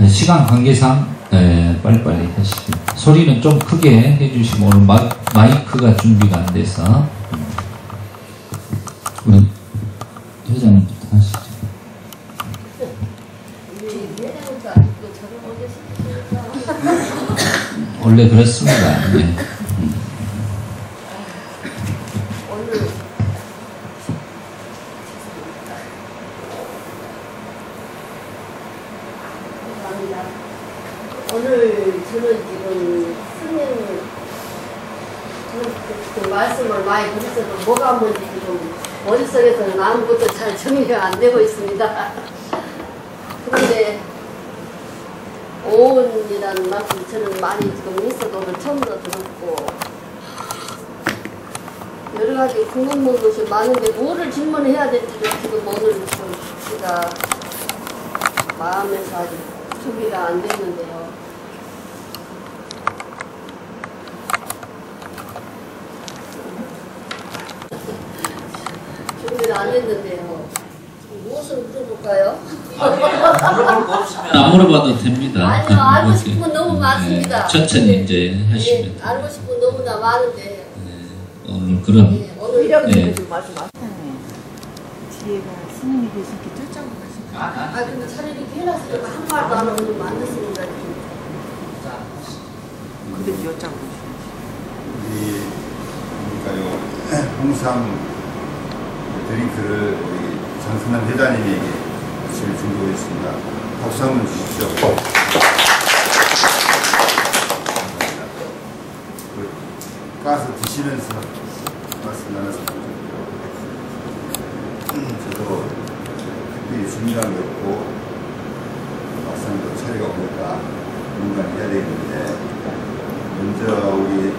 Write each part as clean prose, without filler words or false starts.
시간 관계상 빨리빨리 하시죠. 소리는 좀 크게 해주시고 오늘 마이크가 준비가 안 돼서 우리 회장님부터 하시죠. 원래 그렇습니다. 네. 오늘 저는 지금 스님 그 말씀을 많이 들었어도 뭐가 뭔지 지금 머릿속에서는 아무것도 잘 정리가 안 되고 있습니다. 그런데 오온이라는 말씀 저는 많이 지금 있어도 처음부터 들었고 여러 가지 궁금한 것이 많은데 뭐를 질문해야 될지도 지금 오늘 좀 제가 마음에서 아직 준비가 안 됐는데요. 준비를 안 했는데요. 무엇을 물어볼까요? 물어볼 거 없으면 안 물어봐도 됩니다. 아니요, 알고 싶은 건 너무 많습니다. 천천히 이제 하시면 네, 알고 싶은 건 너무나 많은데. 오늘 그럼 오늘 이력을 좀 말씀하세요. 뒤에가 스님이 계신 게 쫓아오고 가신 근데 차라리 이렇게 해놨으니까 한 말도 안 하고 좀 만졌습니다. 근데 여쭤보고 우리 그러니까요 홍삼 드링크를 우리 장순남 회장님에게 지금 준비했습니다. 박수 한번 주십시오. 까서 드시면서 말씀 나눴습니다. 저도 특별히 준비한 게 없고 막상 또 차례가 오니까 뭔가 해야 되겠는데 먼저 우리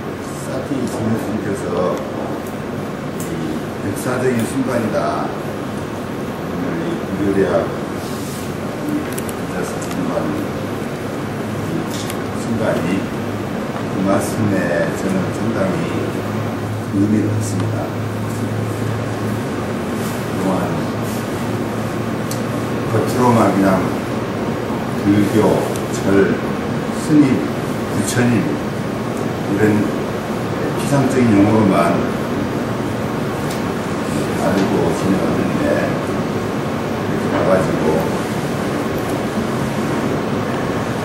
사티 주무님께서 이 역사적인 순간이다. 오늘 이 무료대학 기자사 준비하는 순간이 그 말씀에 저는 상당히 의미를 했습니다. 그동안 겉으로만 그냥 불교, 절, 스님, 부처님 이런 피상적인 용어로만 알고 지내왔는데 이렇게 와가지고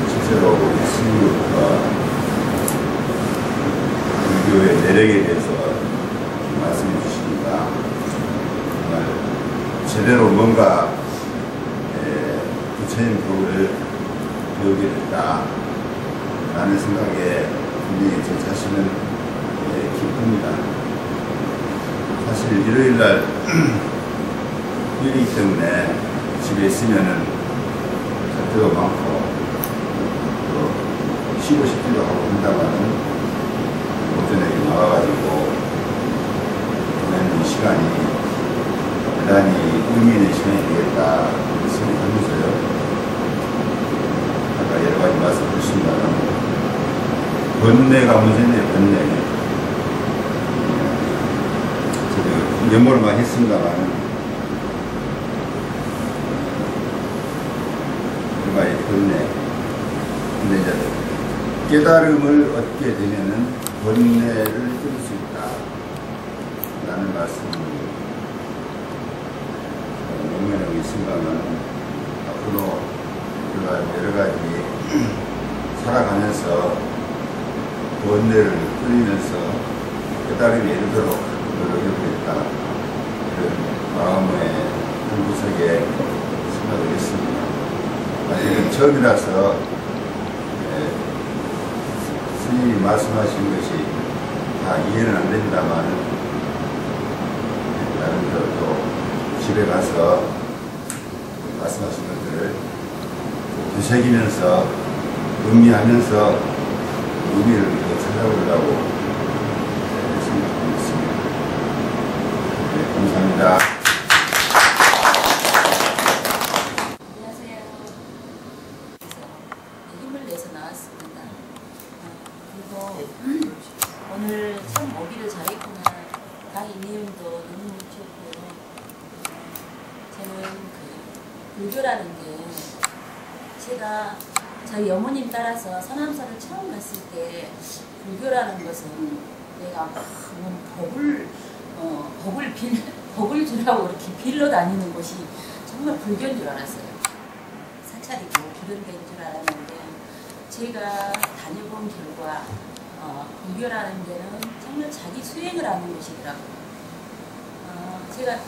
실제로 우리 스님부터 불교의 내력에 대해서 말씀해 주시니까 정말 제대로 뭔가 부처님 법을 배우게 됐다 라는 생각에 분명히 제 자신은 기쁩니다. 사실 일요일날 휴일이기 때문에 집에 있으면은 갈 때도 많고 또 쉬고 싶기도 하고 한다가는 오전에 나와가지고 보내는 이 시간이 대단히 의미 있는 시간이 되겠다 생각하면서요. 아까 여러 가지 말씀 주신다면 번뇌가 문제네요. 번뇌. 저도 연모를 많이 했습니다만 여러 가지 번뇌. 근데 이제 깨달음을 얻게 되면은 번뇌를 끊을 수 있다 라는 말씀을 명명하고 있습니다만 앞으로 여러 가지 살아가면서 번뇌를 끊으면서 깨달음이 이르도록 노력해보겠다 이런 마음의 한 구석에 생각을 했습니다. 아직은 처음이라서 스님이 말씀하신 것이 다 이해는 안 됩니다만 나름대로 또 집에 가서 말씀하신 것들을 되새기면서 음미하면서 의미를 더 찾아보려고 생각하고 있습니다. 네, 감사합니다. 안녕하세요. 힘을 내서 나왔습니다. 그리고 오늘 참 오기를 잘했구나. 강의님도 너무 좋고요. 저는 그 불교라는 게 제가 저희 어머님 따라서 서남사를 처음 갔을 때 불교라는 것은 내가 막 법을 주라고 이렇게 빌러 다니는 곳이 정말 불교인 줄 알았어요. 사찰이고 그런 데인 줄 알았는데 제가 다녀본 결과 불교라는 데는 정말 자기 수행을 하는 곳이더라고요. 제가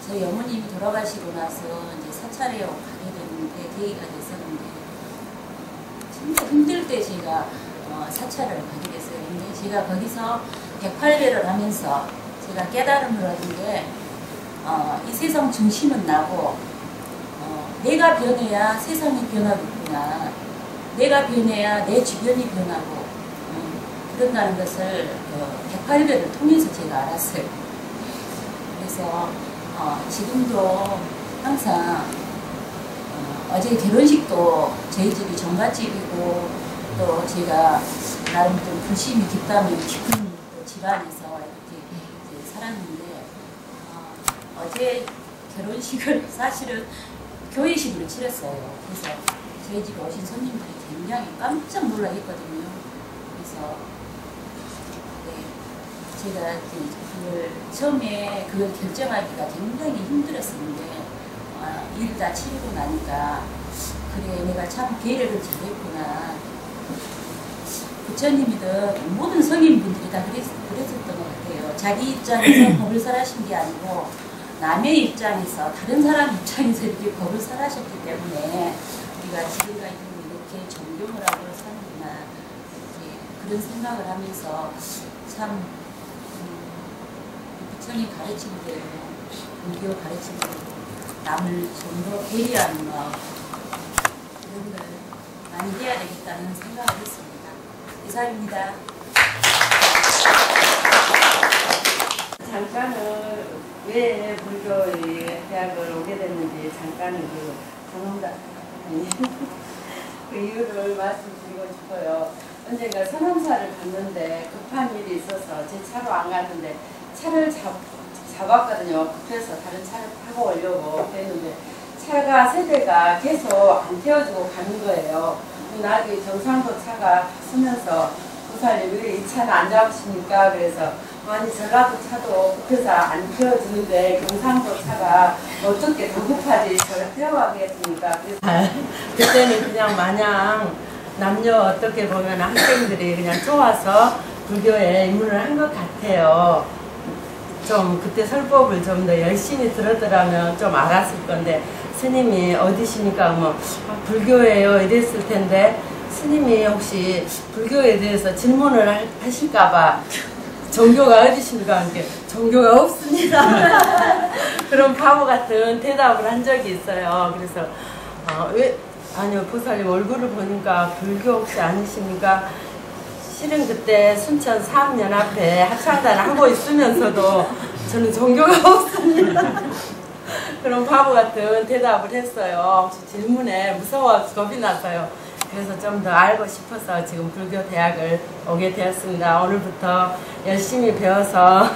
저희 어머님이 돌아가시고 나서 이제 사찰에 가게 됐는데 계기가 됐었는데 진짜 힘들 때 제가 사찰을 가게 됐어요. 근데 제가 거기서 108배를 하면서 제가 깨달음을 얻은 게 이 세상 중심은 나고 내가 변해야 세상이 변하겠구나. 내가 변해야 내 주변이 변하고 그런다는 것을 108배를 통해서 제가 알았어요. 그래서 지금도 항상 어제 결혼식도 저희 집이 종갓집이고 또 제가 나름 좀 불심이 깊다면 깊은 집안에서 이렇게 이제 살았는데 어제 결혼식을 사실은 교회식으로 치렀어요. 그래서 저희 집에 오신 손님들이 굉장히 깜짝 놀라 했거든요. 그래서 제가 그걸 처음에 그걸 결정하기가 굉장히 힘들었었는데 일을 다 치르고 나니까 그래 내가 참 배려를 잘했구나. 부처님이든 모든 성인분들이 다 그랬었던 것 같아요. 자기 입장에서 법을 설하신 게 아니고 남의 입장에서 다른 사람 입장에서 이렇게 법을 설하셨기 때문에 우리가 지금까지 이렇게 존경을 하고 사는구나 그런 생각을 하면서 참 부처님 가르친 대로 불교 가르친 대로 남을 좀 더 배려하는 마음 이런 걸 많이 해야 되겠다는 생각을 했습니다. 이상입니다. 잠깐은 왜 불교의 대학을 오게 됐는지 잠깐은 그 이유를 말씀드리고 싶어요. 언젠가 서남사를 갔는데 급한 일이 있어서 제 차로 안 갔는데 차를 잡았거든요. 급해서 다른 차를 타고 오려고 했는데 차가 세대가 계속 안 태워주고 가는 거예요. 나중에 경상도 차가 서면서 부사님 왜 이 차는 안 잡으십니까? 그래서 아니 전라도 차도 급해서 안 태워주는데 경상도 차가 어떻게 더 급하지 저를 태워가겠습니까? 그래서 그때는 그냥 마냥 남녀 어떻게 보면 학생들이 그냥 좋아서 불교에 입문을 한 것 같아요. 좀 그때 설법을 좀 더 열심히 들었더라면 좀 알았을 건데 스님이 어디시니까 뭐 불교예요 이랬을 텐데 스님이 혹시 불교에 대해서 질문을 하실까봐 종교가 어디십니까? 이렇게 종교가 없습니다. 그런 바보 같은 대답을 한 적이 있어요. 그래서 왜 아니요 보살님 얼굴을 보니까 불교 혹시 아니십니까? 실은 그때 순천 사업연합회 합창단을 하고 있으면서도 저는 종교가 없습니다. 그런 바보 같은 대답을 했어요. 혹시 질문에 무서워서 겁이 나서요. 그래서 좀 더 알고 싶어서 지금 불교 대학을 오게 되었습니다. 오늘부터 열심히 배워서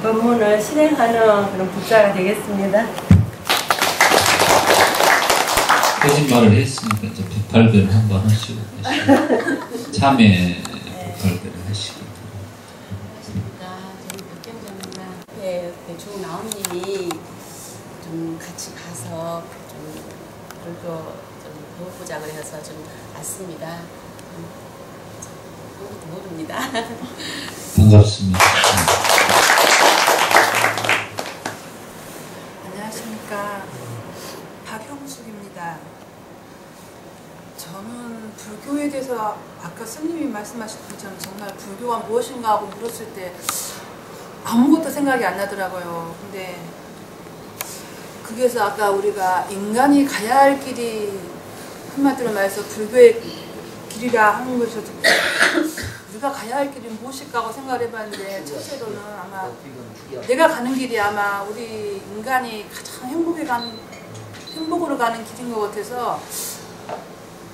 법문을 실행하는 그런 불자가 되겠습니다. 거짓말을 했으니까 이제 108배를 한번 하시고 참회 108배를 하시고. 저는 백경정입니다. 조 나온님이 좀 같이 가서 좀 불교 좀 배워보자 그래서 좀 왔습니다. 아무것도 모릅니다. 반갑습니다. 안녕하십니까. 박형숙입니다. 저는 불교에 대해서 아까 스님이 말씀하신 것처럼 정말 불교가 무엇인가 하고 물었을 때 아무것도 생각이 안 나더라고요. 근데 거기에서 아까 우리가 인간이 가야 할 길이 한마디로 말해서 불교의 길이라 하는 것을 듣고 우리가 가야 할 길이 무엇일까 하고 생각을 해봤는데 첫째로는 아마 내가 가는 길이 아마 우리 인간이 가장 행복으로 가는 길인 것 같아서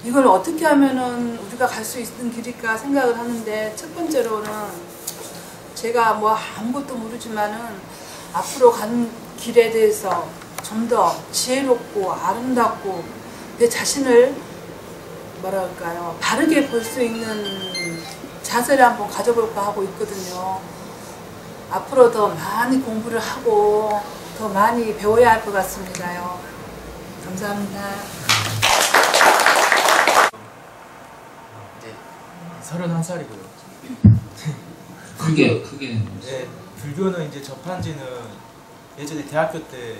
이걸 어떻게 하면은 우리가 갈 수 있는 길일까 생각을 하는데 첫 번째로는 제가 뭐 아무것도 모르지만은 앞으로 간 길에 대해서 좀 더 지혜롭고 아름답고 내 자신을 뭐랄까요, 바르게 볼 수 있는 자세를 한번 가져볼까 하고 있거든요. 앞으로 더 많이 공부를 하고 더 많이 배워야 할 것 같습니다요. 감사합니다. 이제 31살이고요. 크게 네, 불교는 이제 접한지는 예전에 대학교 때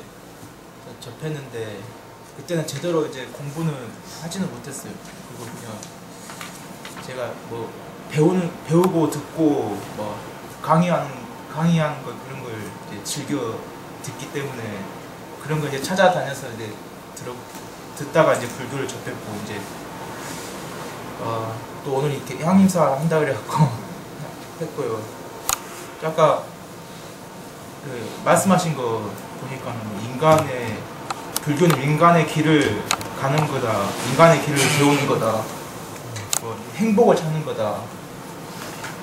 접했는데 그때는 제대로 이제 공부는 하지는 못했어요. 그리고 그냥 제가 뭐 배우고 듣고 뭐 강의하는 거 그런 걸 이제 즐겨 듣기 때문에 그런 거 이제 찾아다녀서 이제 듣다가 이제 불교를 접했고 이제 또 오늘 이렇게 향림사 한다 그래갖고 했고요. 아까 그 말씀하신 거 보니까는 불교는 인간의 길을 가는 거다, 인간의 길을 배우는 거다, 뭐 행복을 찾는 거다,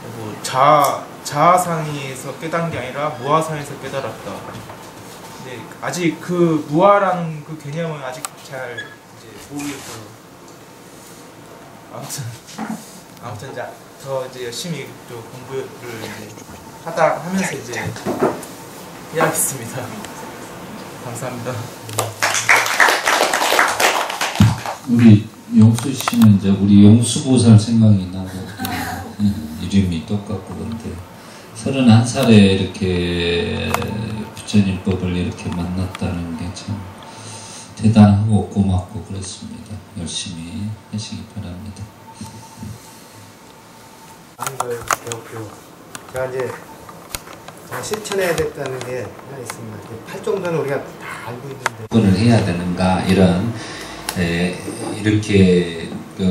그리고 자아상에서 깨달은 게 아니라 무아상에서 깨달았다. 근데 아직 그 무아라는 그 개념은 아직 잘 이제 모르겠어요. 아무튼 이제 더 이제 열심히 또 공부를 이제 하면서 이제 해야겠습니다. 감사합니다. 우리 용수 씨는 이제 우리 용수보살 생각이 나고 이름이 똑같고 그런데 31살에 이렇게 부처님법을 이렇게 만났다는 게 참 대단하고 고맙고 그렇습니다. 열심히 하시기 바랍니다. 하는 걸 배웠고 제가 이제 실천해야 됐다는 게 하나 있습니다. 8정도는 우리가 다 알고 있는데 그걸 해야 되는가 이런 이렇게 그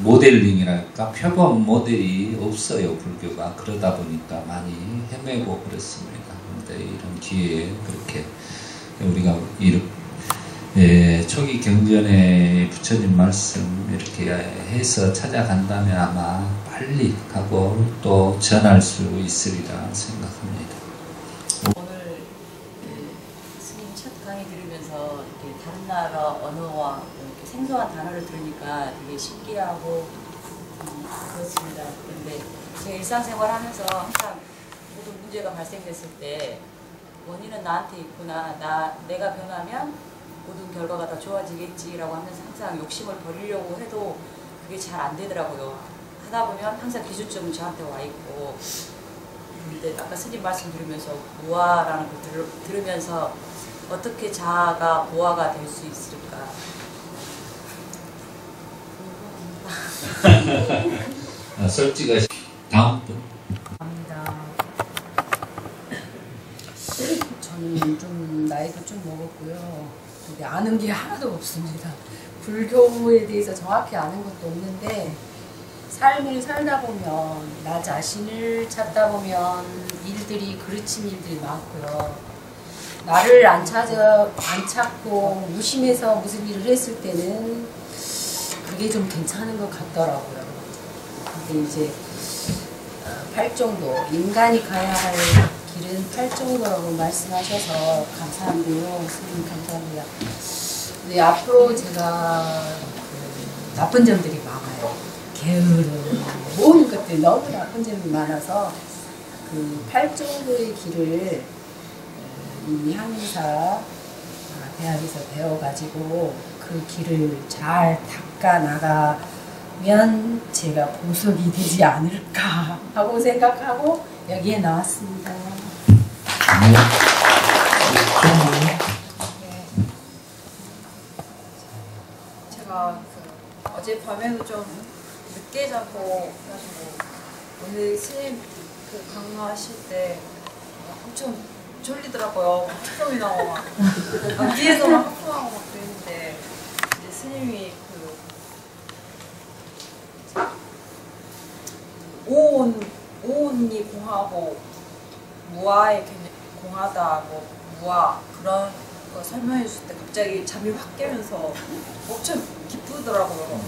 모델링이랄까 표본 모델이 없어요. 불교가. 그러다 보니까 많이 헤매고 그렇습니다. 그런데 이런 기회에 그렇게 우리가 초기 경전에 부처님 말씀 이렇게 해서 찾아간다면 아마 빨리 가고 또 전할 수 있으리라 생각합니다. 오늘 스님 첫 강의 들으면서 이렇게 다른 나라 언어와 이렇게 생소한 단어를 들으니까 되게 신기하고 그렇습니다. 그런데 제 일상생활 하면서 항상 모든 문제가 발생됐을 때 원인은 나한테 있구나, 내가 변하면 모든 결과가 다 좋아지겠지라고 하면서 항상 욕심을 버리려고 해도 그게 잘 안 되더라고요. 하다 보면 항상 기준점은 저한테 와 있고, 근데 아까 스님 말씀 들으면서 무아라는 걸 들으면서 어떻게 자아가 무아가 될 수 있을까 궁금합니다. 솔직하시 다음 분. 감사합니다. 저는 좀 나이도 좀 먹었고요. 근데 아는 게 하나도 없습니다. 불교에 대해서 정확히 아는 것도 없는데 삶을 살다 보면 나 자신을 찾다 보면 그르친 일들이 많고요. 나를 안 찾고 무심해서 무슨 일을 했을 때는 그게 좀 괜찮은 것 같더라고요. 근데 이제 8정도, 인간이 가야 할 길은 8정도라고 말씀하셔서 감사한데요. 스님 감사합니다. 근데 앞으로 제가 나쁜 점들이 많아요. 게으름, 모든 것들이 너무 나쁜 점이 많아서 그 8정도의 길을 이 향림사 대학에서 배워가지고 그 길을 잘 닦아 나가면 제가 보석이 되지 않을까 하고 생각하고 여기에 나왔습니다. 제가 어젯밤에도 좀 늦게 자고 가지고 오늘 스님 강화하실 때 엄청 졸리더라고요. 투정이 나고 막 뒤에서 막 하품하고 막 그랬는데 이제 스님이 오온이 공하고 무아의 공하다고 무아 그런 거 설명해 줄 때 갑자기 잠이 확 깨면서 엄청 기쁘더라고요.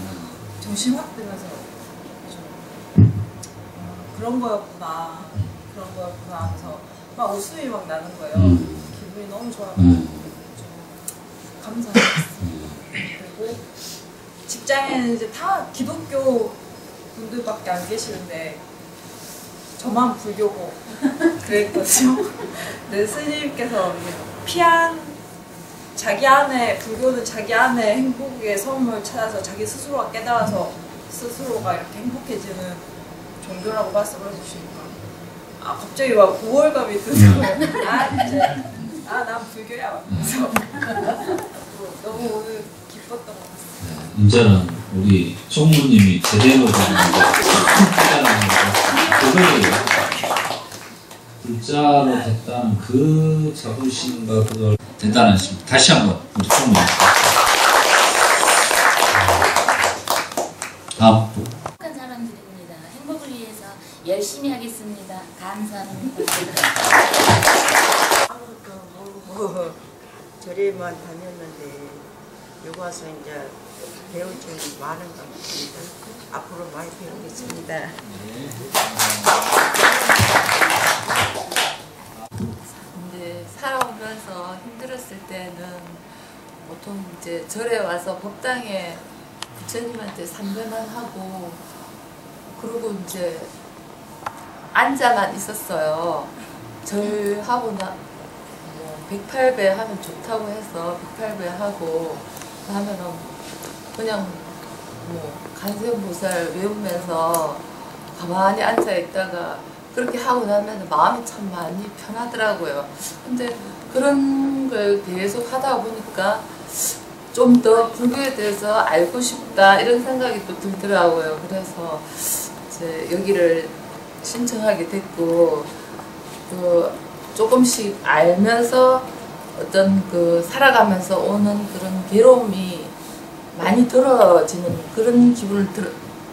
정신 확 들면서 그런 거였구나 하면서 막 웃음이 막 나는 거예요. 기분이 너무 좋아서 좀 감사했어요. 그리고 직장에는 이제 다 기독교 분들밖에 안 계시는데 저만 불교고 그랬거든요. 근데 스님께서 자기 안에, 불교는 자기 안에 행복의 선물을 찾아서 자기 스스로가 깨달아서 스스로가 이렇게 행복해지는 종교라고 말씀을 해주시니까 갑자기 막 우월감이 드는 거예요. 난 불교야. 그래서 너무 오늘 기뻤던 것 같습니다. 이제는 우리 총무님이 제대로 되는 그거예요. 불자로 됐다는 그 자부심과 그걸 대단하십니다. 다시 한번 우리 총무님. 다음 분. 행복한 사람들입니다. 행복을 위해서 열심히 하겠습니다. 감사합니다. 아무것도 모르고 절에만 다녔는데 여기 와서 이제 배울 점이 많은 것 같습니다. 앞으로 많이 배우겠습니다. 근데 살아오면서 힘들었을 때는 보통 이제 절에 와서 법당에 부처님한테 삼배만 하고 그러고 이제 앉아만 있었어요. 절하고 108배 하면 좋다고 해서 108배 하고 하면은 그냥 간세음보살 외우면서 가만히 앉아 있다가 그렇게 하고 나면 마음이 참 많이 편하더라고요. 근데 그런 걸 계속 하다 보니까 좀 더 불교에 대해서 알고 싶다 이런 생각이 또 들더라고요. 그래서 이제 여기를 신청하게 됐고 조금씩 알면서 어떤 살아가면서 오는 그런 괴로움이 많이 들어지는 그런 기분을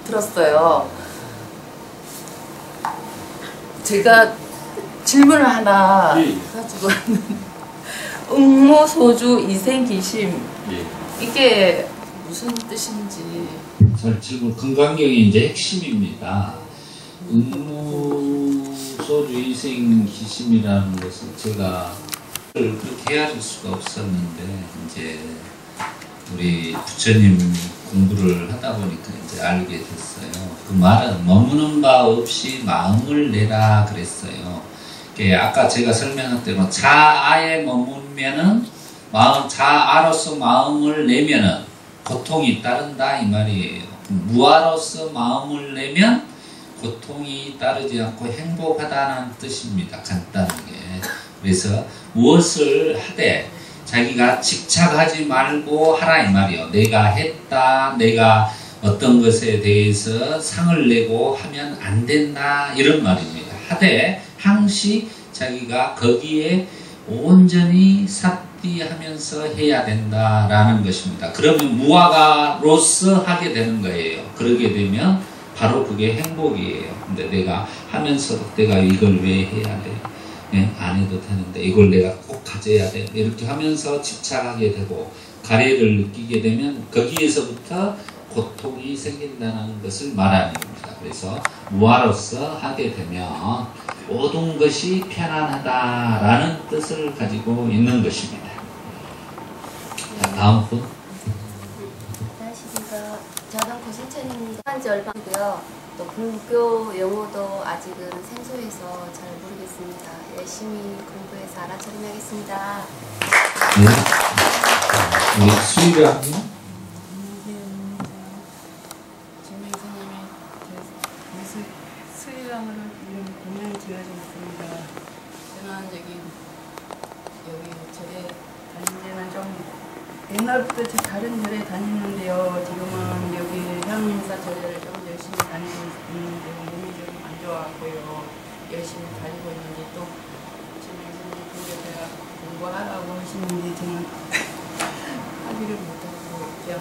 들었어요. 제가 질문을 하나 가지고 왔는데 응모소주 이생기심 이게 무슨 뜻인지. 질문 건강경이 이제 핵심입니다. 응모소주 이생기심이라는 것을 제가 그렇게 헤아릴 수가 없었는데 이제 우리 부처님 공부를 하다 보니까 이제 알게 됐어요. 그 말은 머무는 바 없이 마음을 내라 그랬어요. 아까 제가 설명한 대로 자아에 머물면은 자아로서 마음을 내면은 고통이 따른다 이 말이에요. 무아로서 마음을 내면 고통이 따르지 않고 행복하다는 뜻입니다. 간단하게. 그래서 무엇을 하되 자기가 집착하지 말고 하라 이 말이에요. 내가 했다, 내가 어떤 것에 대해서 상을 내고 하면 안 된다 이런 말입니다. 하되 항시 자기가 거기에 온전히 삿디하면서 해야 된다라는 것입니다. 그러면 무아가로서 하게 되는 거예요. 그러게 되면 바로 그게 행복이에요. 근데 내가 하면서도 내가 이걸 왜 해야 돼? 안 해도 되는데 이걸 내가 꼭 가져야 돼. 이렇게 하면서 집착하게 되고 가래를 느끼게 되면 거기에서부터 고통이 생긴다는 것을 말하는 겁니다. 그래서 무아로서 하게 되면 모든 것이 편안하다라는 뜻을 가지고 있는 것입니다. 자, 다음 분. 저는 고신천님 한지 얼마고요. 또 불교 용어도 아직은 생소해서 잘 모르겠습니다. 열심히 공부해서 알아차림하겠습니다. 네. 우리 수의가 수의랑으로 이런 공연을 지어줬습니다. 저는 여기 절에 다닌 지는 좀 옛날부터 다른 절에 다녔는데요. 지금은 여기 향인사 절에를 좀 열심히 다니고 있는데 몸이 좀 안 좋아하고요. 열심히 다니고 있는데 또 지금 제가 공부하라고 하시는데 저는 하기를 못하고 그냥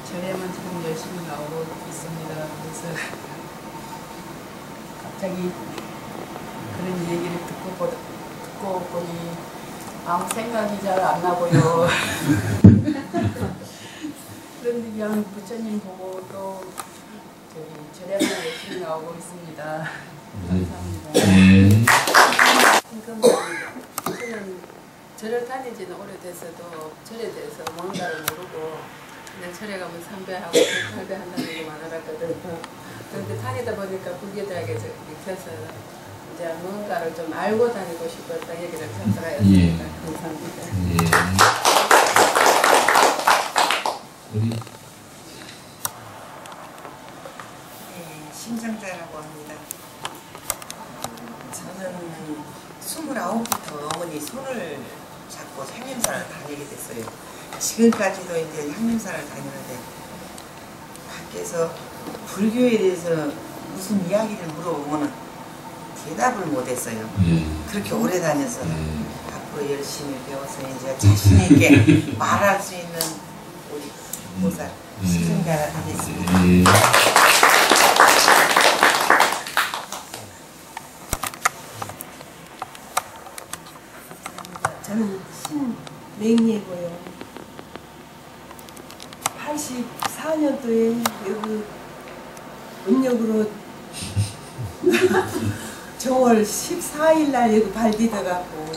절에만 지금 열심히 나오고 있습니다. 그래서 갑자기 그런 얘기를 듣고 보니 아무 생각이 잘 안 나고요. 그런데 그냥 부처님 보고 또 절에만 열심히 나오고 있습니다. 감사합니다. 네. 대해서도 절에 대해서 뭔가를 모르고 그냥 절에 가면 삼배하고 탈배한다는 얘기만 알았거든. 그런데 다니다 보니까 불교대학에서 밑에서 이제 뭔가를 좀 알고 다니고 싶었다 얘기를 전달하였습니다. 감사합니다. 우리 심정자라고 합니다. 저는 29부터 어머니 손을 잡고 향림산을 다니게 됐어요. 지금까지도 이제 향림산을 다니는데 밖에서 불교에 대해서 무슨 이야기를 물어보면 대답을 못했어요. 그렇게 오래 다녀서 앞으로 열심히 배워서 이제 자신 있게 말할 수 있는 우리 보살 심정자가 되겠습니다. 저는 신맹예고요. 84년도에 여기 음력으로 정월 14일 날 여기 발디뎌 갖고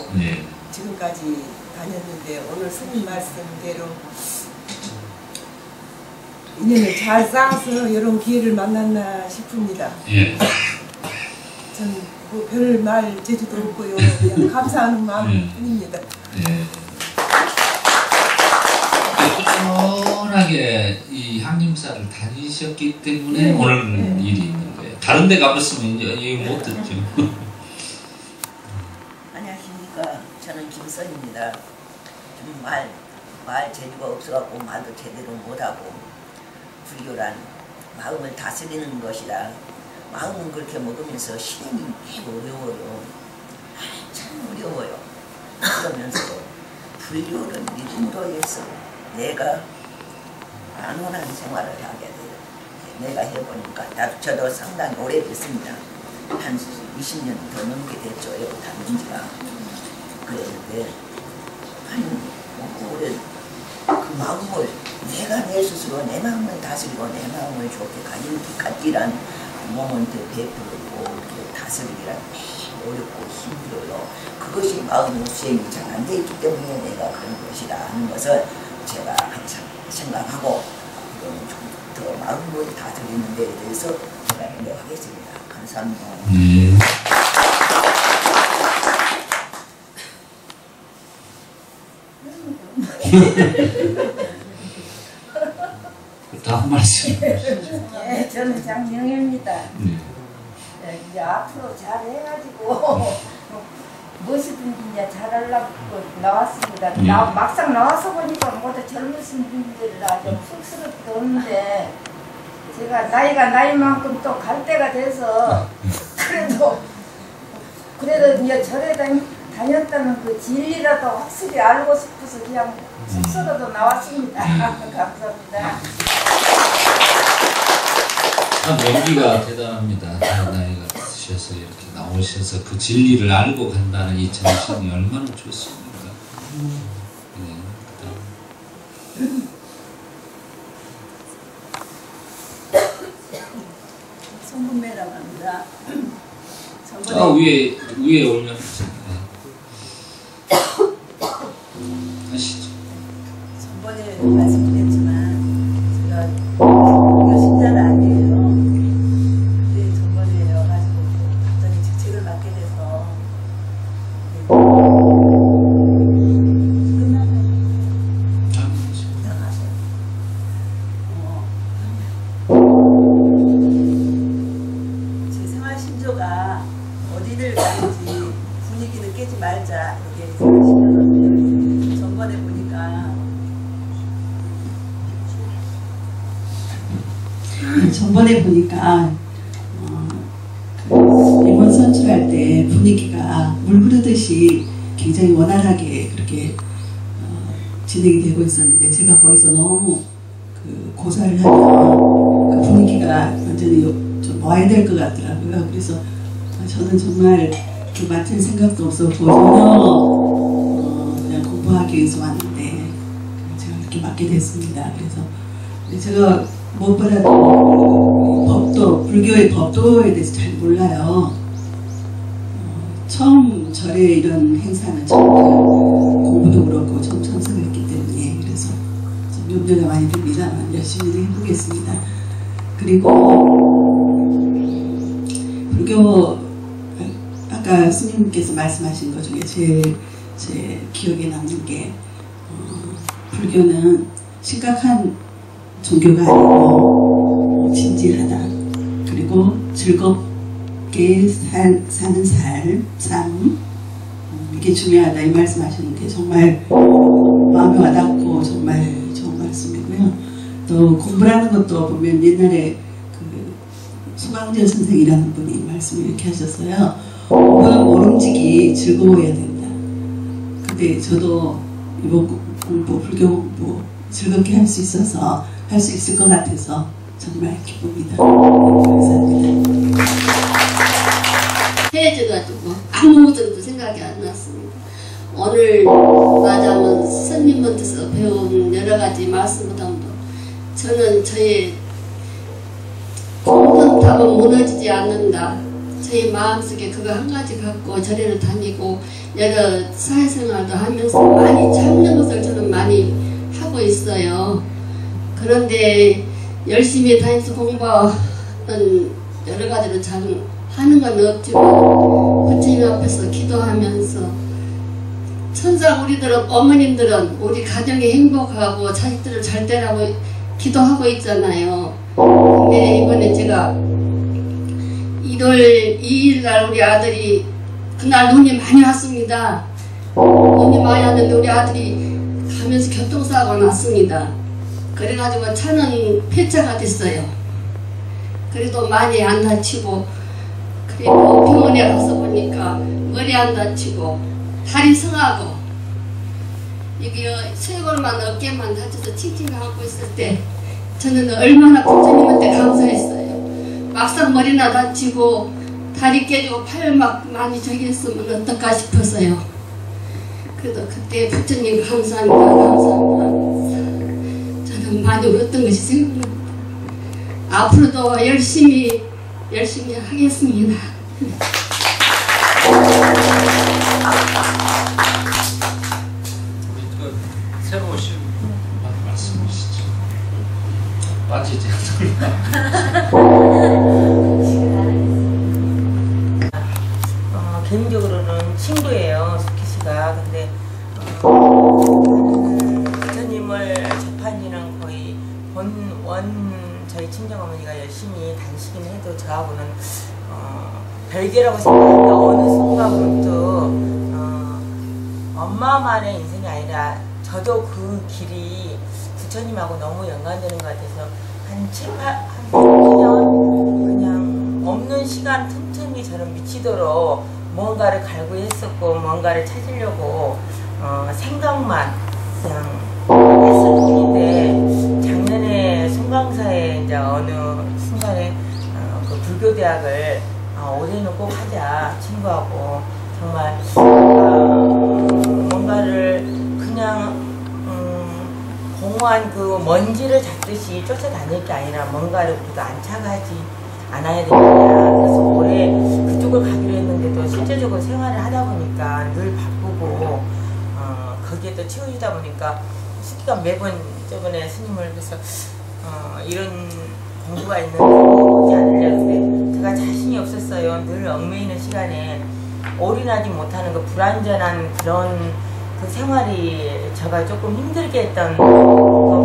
지금까지 다녔는데 오늘 스님 말씀대로 인연을 잘 쌓아서 이런 기회를 만났나 싶습니다. 전 뭐 별 말 제주도 없고요. 그냥 감사하는 마음뿐입니다. 꾸준하게 이 향림사를 다니셨기 때문에 오늘 일이 있는 거예요. 다른 데 가봤으면 이거 못 듣죠. 안녕하십니까. 저는 김선입니다. 좀 말 재주가 없어갖고 말도 제대로 못하고 불교란 마음을 다스리는 것이라 마음은 그렇게 먹으면서 실행이 어려워요. 참 어려워요. 그러면서 불교를 믿음으로 해서 내가 안온한 생활을 하게 돼요. 내가 해보니까 저도 상당히 오래됐습니다. 한 20년 더 넘게 됐죠. 여기 다닌 지가. 그랬는데 올해 그 마음을 내가 내 스스로 내 마음을 다스리고 내 마음을 좋게 갖기란 몸은 베풀고 이렇게 다스리기란 매우 어렵고 힘들어요. 그것이 마음의 수행이 잘 안 돼 있기 때문에 내가 그런 것이라 하는 것을 제가 항상 생각하고 이거는 좀 더 마음을 다스리는 데에 대해서 제가 노력하겠습니다. 감사합니다. 다음 말씀. 네, 저는 장명입니다. 이제 앞으로 잘 해가지고 무엇이든지 이제 잘하려고 나왔습니다. 막상 나와서 보니까 모두 젊으신 분들이 아주 쑥스럽던데 제가 나이가 나이만큼 또 갈 때가 돼서 그래도 이제 절에 다녔다는 그 진리라도 확실히 알고 싶어서 그냥 스스로도 나왔습니다. 감사합니다. 용기가 대단합니다. 나이가 드셔서 이렇게 나오셔서 그 진리를 알고 간다는 이 정신이 얼마나 좋습니까? 송금매라고 합니다. 위에 올려. 하시죠. 전번에 말씀드렸지만 제가 이거 신자는 아니에요. 근데 전번에 와가지고 갑자기 직책을 맡게 돼서 제 생활 신조가 어디를 가는지 분위기는 깨지 말자 이렇게 생각하시면 전번에 보니까 임원 선출할 때 분위기가 물 흐르듯이 굉장히 원활하게 그렇게 진행이 되고 있었는데 제가 거기서 너무 고사를 하면 그 분위기가 완전히 좀 와야 될 것 같더라고요. 그래서 저는 정말 맡을 생각도 없었고 전혀 그냥 공부하기 위해서 왔는데 제가 이렇게 맡게 됐습니다. 그래서 제가 무엇보다도 법도, 불교의 법도에 대해서 잘 몰라요. 처음 절의 이런 행사는 정말 공부도 그렇고 좀 참석했기 때문에 그래서 좀 염려가 많이 됩니다만 열심히 해보겠습니다. 그리고 불교 아까 스님께서 말씀하신 것 중에 제일 제 기억에 남는 게 불교는 심각한 종교가 아니고 진지하다. 그리고 즐겁게 사는 삶 이게 중요하다. 이 말씀하시는 게 정말 마음에 와닿고 정말 좋은 말씀이고요. 또 공부라는 것도 보면 옛날에 그 소강전 선생이라는 분이 말씀을 이렇게 하셨어요. 오름지기 즐거워야 된다. 근데 저도 이번 공부, 불교 공부 즐겁게 할 수 있어서 할 수 있을 것 같아서 정말 기쁩니다. 감사합니다. 해져가지고 아무것도 생각이 안 났습니다. 오늘 맞아면 스님한테서 배운 여러 가지 말씀보다도 저는 저의 공부는 답은 무너지지 않는다. 저희 마음속에 그거 한 가지 갖고 절에를 다니고 여러 사회생활도 하면서 많이 참는 것을 저는 많이 하고 있어요. 그런데 열심히 다니면서 공부는 여러 가지로 잘 하는 건 없지만 부처님 앞에서 기도하면서 천상 우리들은 어머님들은 우리 가정이 행복하고 자식들을 잘 되라고 기도하고 있잖아요. 근데 이번에 제가 1월 2일 날 우리 아들이 그날 눈이 많이 왔습니다. 눈이 많이 왔는데 우리 아들이 가면서 교통사고가 났습니다. 그래가지고 차는 폐차가 됐어요. 그래도 많이 안 다치고 그리고 병원에 가서 보니까 머리 안 다치고 다리 성하고 이게 쇄골만 어깨만 다쳐서 칭칭 감고 있을 때 저는 얼마나 부처님한테 감사했어요. 막상 머리나 다치고 다리 깨지고 팔 막 많이 저기 했으면 어떨까 싶어서요. 그래도 그때 부처님 감사합니다. 저는 많이 울었던 것이 생각납니다. 앞으로도 열심히 하겠습니다. 새로 오신 말씀이시죠? 빠지지 개인적으로는 친구예요, 수키 씨가. 근데 부처님을 접한 지는 거의 저희 친정어머니가 열심히 다니시긴 해도 저하고는 별개라고 생각하는데 어느 순간부터 엄마만의 인생이 아니라 저도 그 길이 부처님하고 너무 연관되는 것 같아서 한 3년 그냥 없는 시간 틈틈이 저는 미치도록 뭔가를 갈구했었고 뭔가를 찾으려고 생각만 그냥 했을 뿐인데 작년에 송강사에 이제 어느 순간에 그 불교대학을 올해는 꼭 하자 친구하고 정말 뭔가를 그냥 공허한 그 먼지를 잡듯이 쫓아다닐 게 아니라 뭔가를 우리가 안착하지 않아야 된다. 그래서 올해 그쪽을 가기로 했는데도 실제적으로 생활을 하다 보니까 늘 바쁘고 거기에 또 채워주다 보니까 수기가 매번 저번에 스님을 그래서 이런 공부가 있는데 오지 않으려고 근데 제가 자신이 없었어요. 늘 얽매이는 시간에 올인하지 못하는 그 불완전한 그런 그 생활이 제가 조금 힘들게 했던 것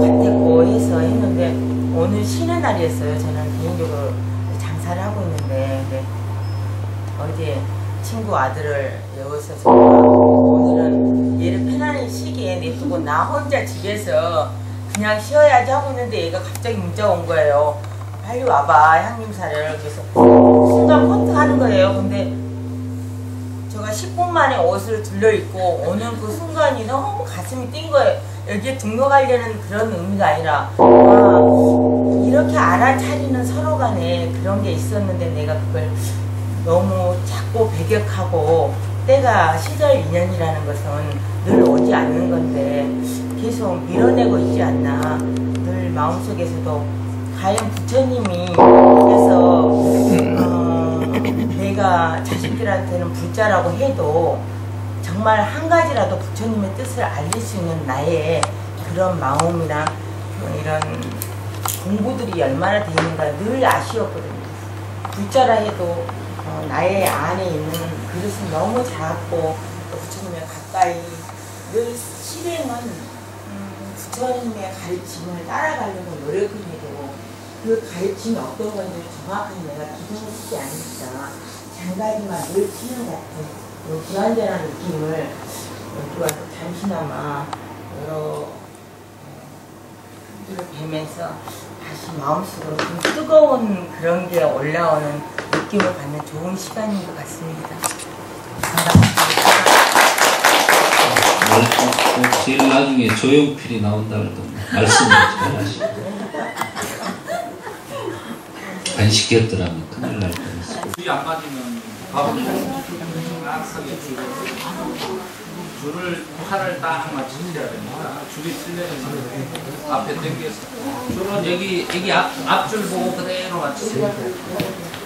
같았고 해서 했는데 오늘 쉬는 날이었어요. 저는 개인적으로 장사를 하고 있는데 어제 친구 아들을 여기서 오늘은 얘를 편안한 시기에 내두고 나 혼자 집에서 그냥 쉬어야지 하고 있는데 얘가 갑자기 문자가 온 거예요. 빨리 와봐 향림사를. 그래서 순간 퍼뜩 하는 거예요. 근데 제가 10분 만에 옷을 들려입고 오는 그 순간이 너무 가슴이 뛴 거예요. 여기에 등록하려는 그런 의미가 아니라 이렇게 알아차리는 서로 간에 그런 게 있었는데 내가 그걸 너무 작고 배격하고 때가 시절 인연이라는 것은 늘 오지 않는 건데 계속 밀어내고 있지 않나. 늘 마음속에서도 과연 부처님이 그래서 내가 우리가 자식들한테는 불자라고 해도 정말 한 가지라도 부처님의 뜻을 알릴 수 있는 나의 그런 마음이나 이런 공부들이 얼마나 돼 있는가 늘 아쉬웠거든요. 불자라 해도 나의 안에 있는 그릇은 너무 작고 또 부처님의 가까이 늘 실행은 부처님의 가르침을 따라가려고 노력을 해도 그 가르침이 어떤 건지 정확하게 내가 기준을 쓰지 않으니까 장가지만 늘 피는 같은 불안전한 느낌을 여기 와서 잠시나마 여러 분들을 뵈면서 다시 마음속으로 좀 뜨거운 그런 게 올라오는 느낌을 받는 좋은 시간인 것 같습니다. 제일 나중에 조용필이 나온다 그러던데 말씀을 잘 하시고 안 시켰더라면 큰일 날 뻔했어요. 줄이 안 맞으면 바로 정확하게 줄을 판을 딱 맞추셔야 됩니다. 줄이 틀려면 앞에 당겨서 줄은 여기 앞줄 보고 그대로 맞추세요.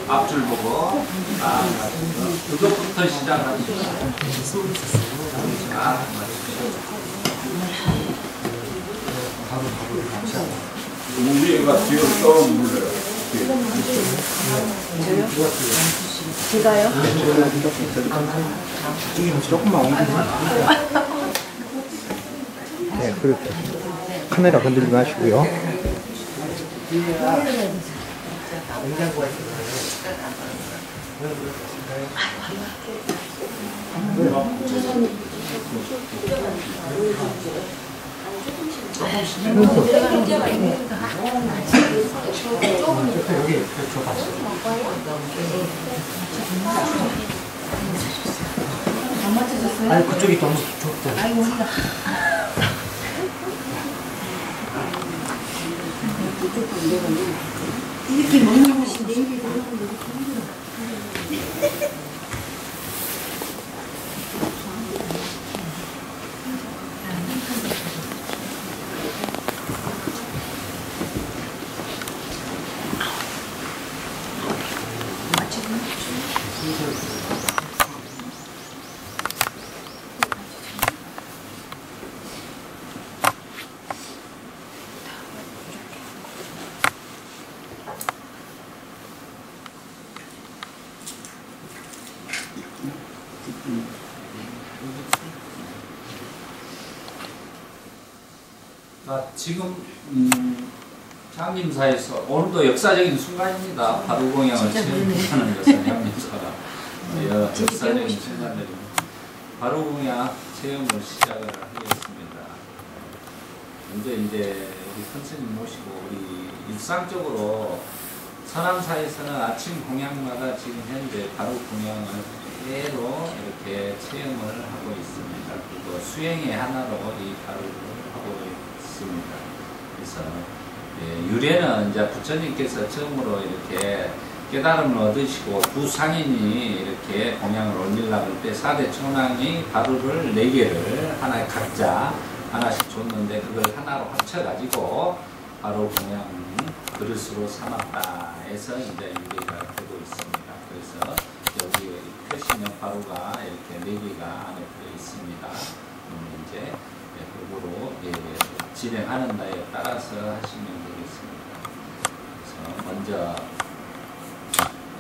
앞줄 보고 딱 맞추고 그것부터 시작하시죠. 딱 위에가 뒤로 떠 물려요. 제가요? 조금만 옮기세요. 네, 그렇게. 카메라 건들지 마시고요. 아니 그쪽이 너무 좁죠. 이렇게 먹는 곳인데 이렇게 먹는 곳이 힘들어. 지금 장림사에서 오늘도 역사적인 순간입니다. 바루공양을 체험하는 것은 장림사가 역사적인 순간들입니다. 바루공양 체험을 시작을 하겠습니다. 먼저 이제 우리 선생님 모시고 우리 일상적으로 서남사에서는 아침 공양마다 지금 현재 바루공양을 그대로 이렇게 체험을 하고 있습니다. 그리고 수행의 하나로 이 바루를 하고 있습니다. 그래서 유래는 이제 부처님께서 처음으로 이렇게 깨달음을 얻으시고 두 상인이 이렇게 공양을 올리려고 할 때 4대 천왕이 바루를 4개를 하나에 각자 하나씩 줬는데 그걸 하나로 합쳐가지고 바로 공양 그릇으로 삼았다 해서 이제 유래가 되고 있습니다. 그래서 여기 표시는 바루가 이렇게 4개가 안에 들어 있습니다. 이제 그거로 진행하는 나에 따라서 하시면 되겠습니다. 그래서 먼저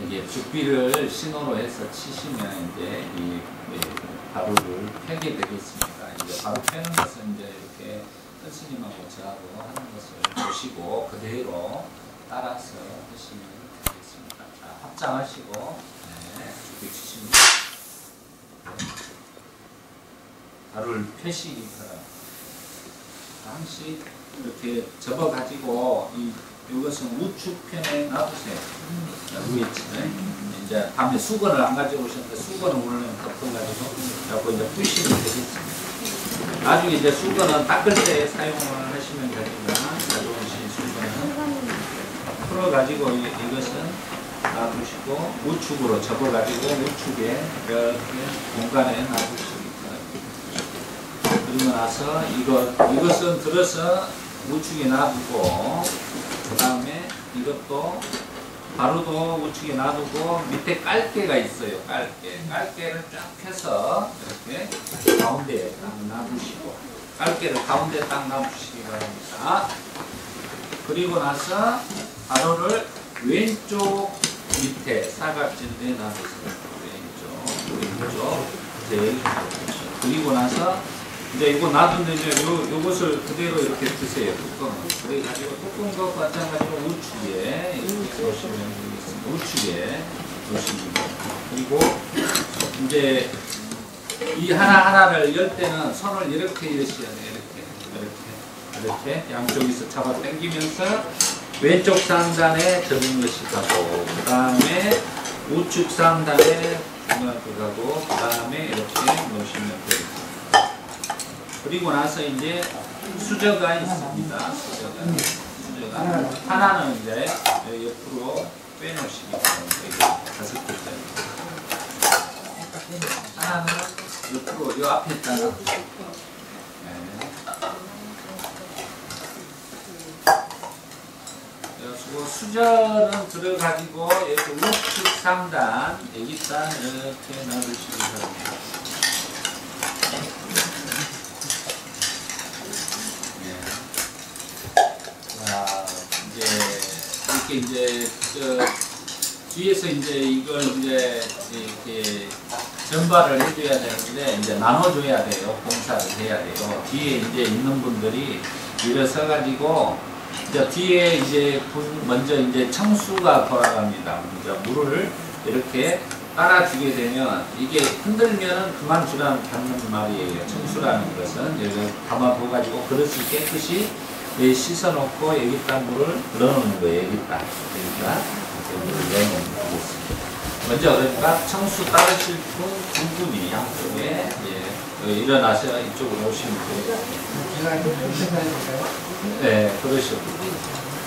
이게 죽비를 신호로 해서 치시면 이제 이 바루를 펴게 되겠습니다. 이제 바루 펴는 것은 이제 이렇게 스님하고 저하고 하는 것을 보시고 그대로 따라서 하시면 되겠습니다. 자, 합장하시고 죽비 치십니다. 바루를 펴시기 바랍니다. 잠시 이렇게 접어가지고 이것은 우측편에 놔두세요. 위에 이제 다음에 수건을 안 가져오셨는데 수건을 오늘 덮어가지고 이제 부시면 되겠습니다. 나중에 이제 수건은 닦을 때 사용을 하시면 되지만 가져오신 수건은 풀어가지고 이것은 놔두시고 우측으로 접어가지고 우측에 이렇게 공간에 놔두시고 그리고 나서 이것은 들어서 우측에 놔두고 그 다음에 이것도 가루도 우측에 놔두고 밑에 깔개가 있어요. 깔개를 쫙 펴서 이렇게 가운데에 딱 놔두시고 깔개를 가운데에 딱 놔두시기 바랍니다. 그리고 나서 가루를 왼쪽 밑에 사각지대에 놔두세요. 왼쪽 제일 그리고 나서 이제 이거 놔둔데 이제 요것을 그대로 이렇게 드세요. 뚜껑을. 그래가지고 뚜껑과 마찬가지로 우측에 이렇게 놓으시면 되겠습니다. 우측에 놓으시고 그리고 이제 이 하나하나를 열 때는 손을 이렇게 여셔야 돼요. 이렇게 양쪽에서 잡아 당기면서 왼쪽 상단에 접은 것이 가고 그 다음에 우측 상단에 들어가고 그 다음에 이렇게 놓으시면 되겠습니다. 그리고 나서 이제 수저가 있습니다. 수저가 하나는 이제 옆으로 빼놓으시기 바랍니다. 5개짜리 하나는 옆으로 요 앞에다가 그리고 수저는 들어가지고 이렇게 우측 상단 여기다 이렇게 넣어주시기 바랍니다. 이제 뒤에서 이제 이걸 이제 이렇게 전발을 해줘야 되는데 이제 나눠줘야 돼요. 봉사를 해야 돼요. 뒤에 이제 있는 분들이 일어서 가지고 이제 뒤에 이제 먼저 이제 청수가 돌아갑니다. 이제 물을 이렇게 따라주게 되면 이게 흔들면은 그만 주라는 말이에요. 청수라는 것은 여기 담아둬 가지고 그릇을 깨끗이 씻어놓고 여기다 물을 넣어놓는 거예요. 여기다 물을 넣어놓는 거겠습니다. 먼저 그러니까 청수 따르실 분 두 분이 양쪽에 일어나서 이쪽으로 오시면 돼요. 네, 그러시고.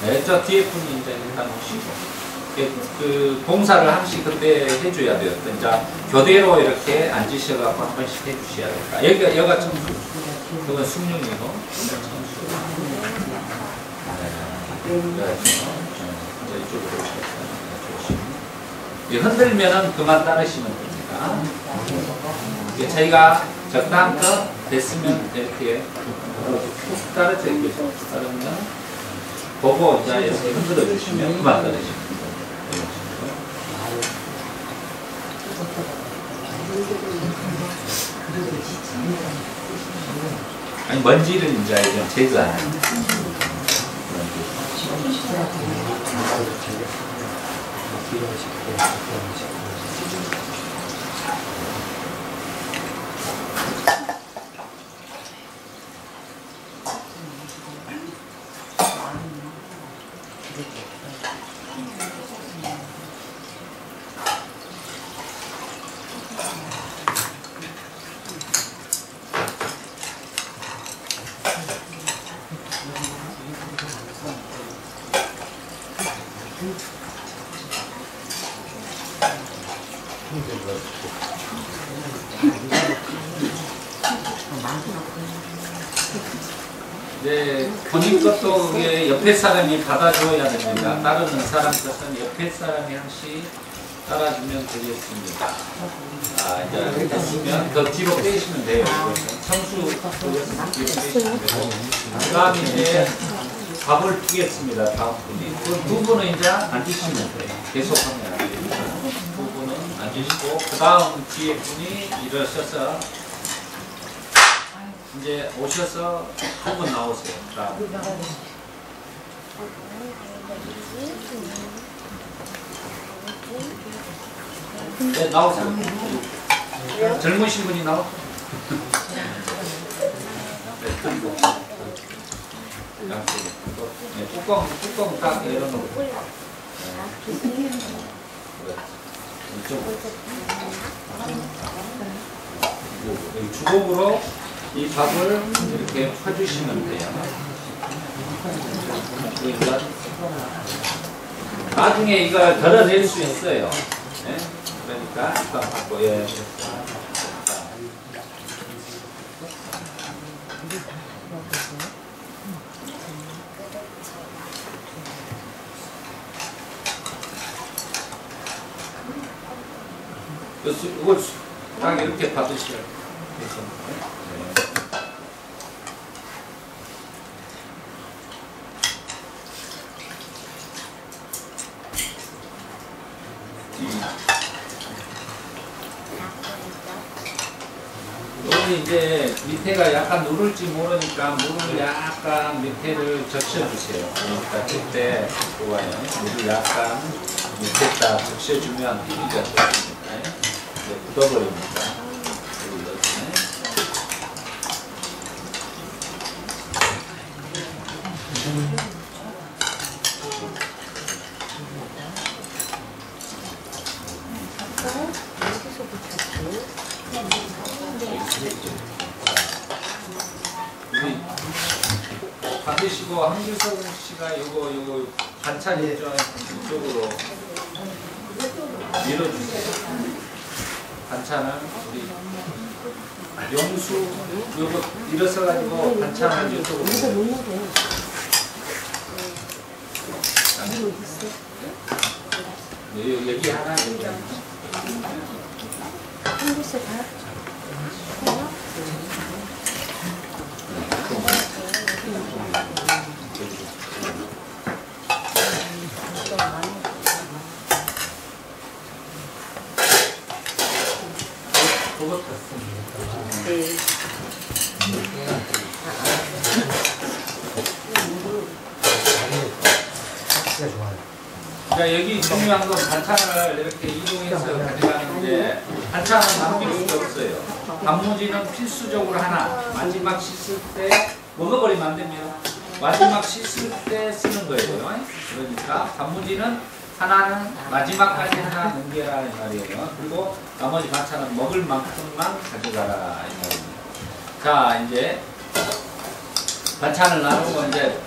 네, 저 뒤에 분이 이제 일단 오시고. 그 봉사를 한 번씩 그때 해줘야 돼요. 이제 교대로 이렇게 앉으셔갖고 한 번씩 해주셔야 됩니다. 여기가 청수. 그건 숭늉이고. 이쪽으로 오시면 흔들면은 그만 따르시면 됩니다. 저희가 적당껏 됐으면 이렇게 푹 따르죠. 따르면 보고 이제 이렇게 흔들어 주시면 그만 따르시면 됩니다. 아니 먼지를 이제 제거하는. 네, 본인 것도 옆에 사람이 받아줘야 됩니다. 따르는 사람 것은 옆에 사람이 한씩 따라주면 되겠습니다. 이제 됐으면 더 뒤로 빼시면 돼요. 청수 쪽에서 뒤로 빼시면 되고 그 다음에 이제 밥을 주겠습니다. 다음 분이. 두 분은 이제 앉으시면 돼요. 계속하면 안 됩니다. 두 분은 앉으시고 그 다음 뒤에 분이 일어서서 이제 오셔서 한 번 나오세요. 네, 나오세요. 젊으신 분이 나오세요. 네, 그리고 네, 뚜껑 딱 열어놓고 이쪽 주걱으로 이 밥을 이렇게 펴주시면 돼요. 그러니까 나중에 이걸 덜어낼 수 있어요. 네? 그러니까 이거 갖고 이걸 딱 이렇게 받으셔야 돼요. 여기 이제 밑에가 약간 누를지 모르니까 물을 약간 밑에를 적셔주세요. 그러니까 그때 좋아요. 물을 약간 밑에다 적셔주면 힘이 좋습니다. 이제 굳어버립니다. 받으시고 한규석 씨가 요거 반찬 이쪽으로 밀어주세요. 반찬은 우리 영수 요거 밀어서 가지고 반찬을 이쪽으로. 여기 하나 여기 하나. 그러니까 여기 중요한 건 반찬을 이렇게 이동해서 가져가는데 반찬은 남길 수가 없어요. 단무지는 필수적으로 하나 마지막 씻을 때 먹어버리면 안 됩니다. 마지막 씻을 때 쓰는 거예요. 그러니까 단무지는 하나는 마지막까지 하나 남겨라 이 말이에요. 그리고 나머지 반찬은 먹을 만큼만 가져가라 이 말입니다. 자 이제 반찬을 나누고 이제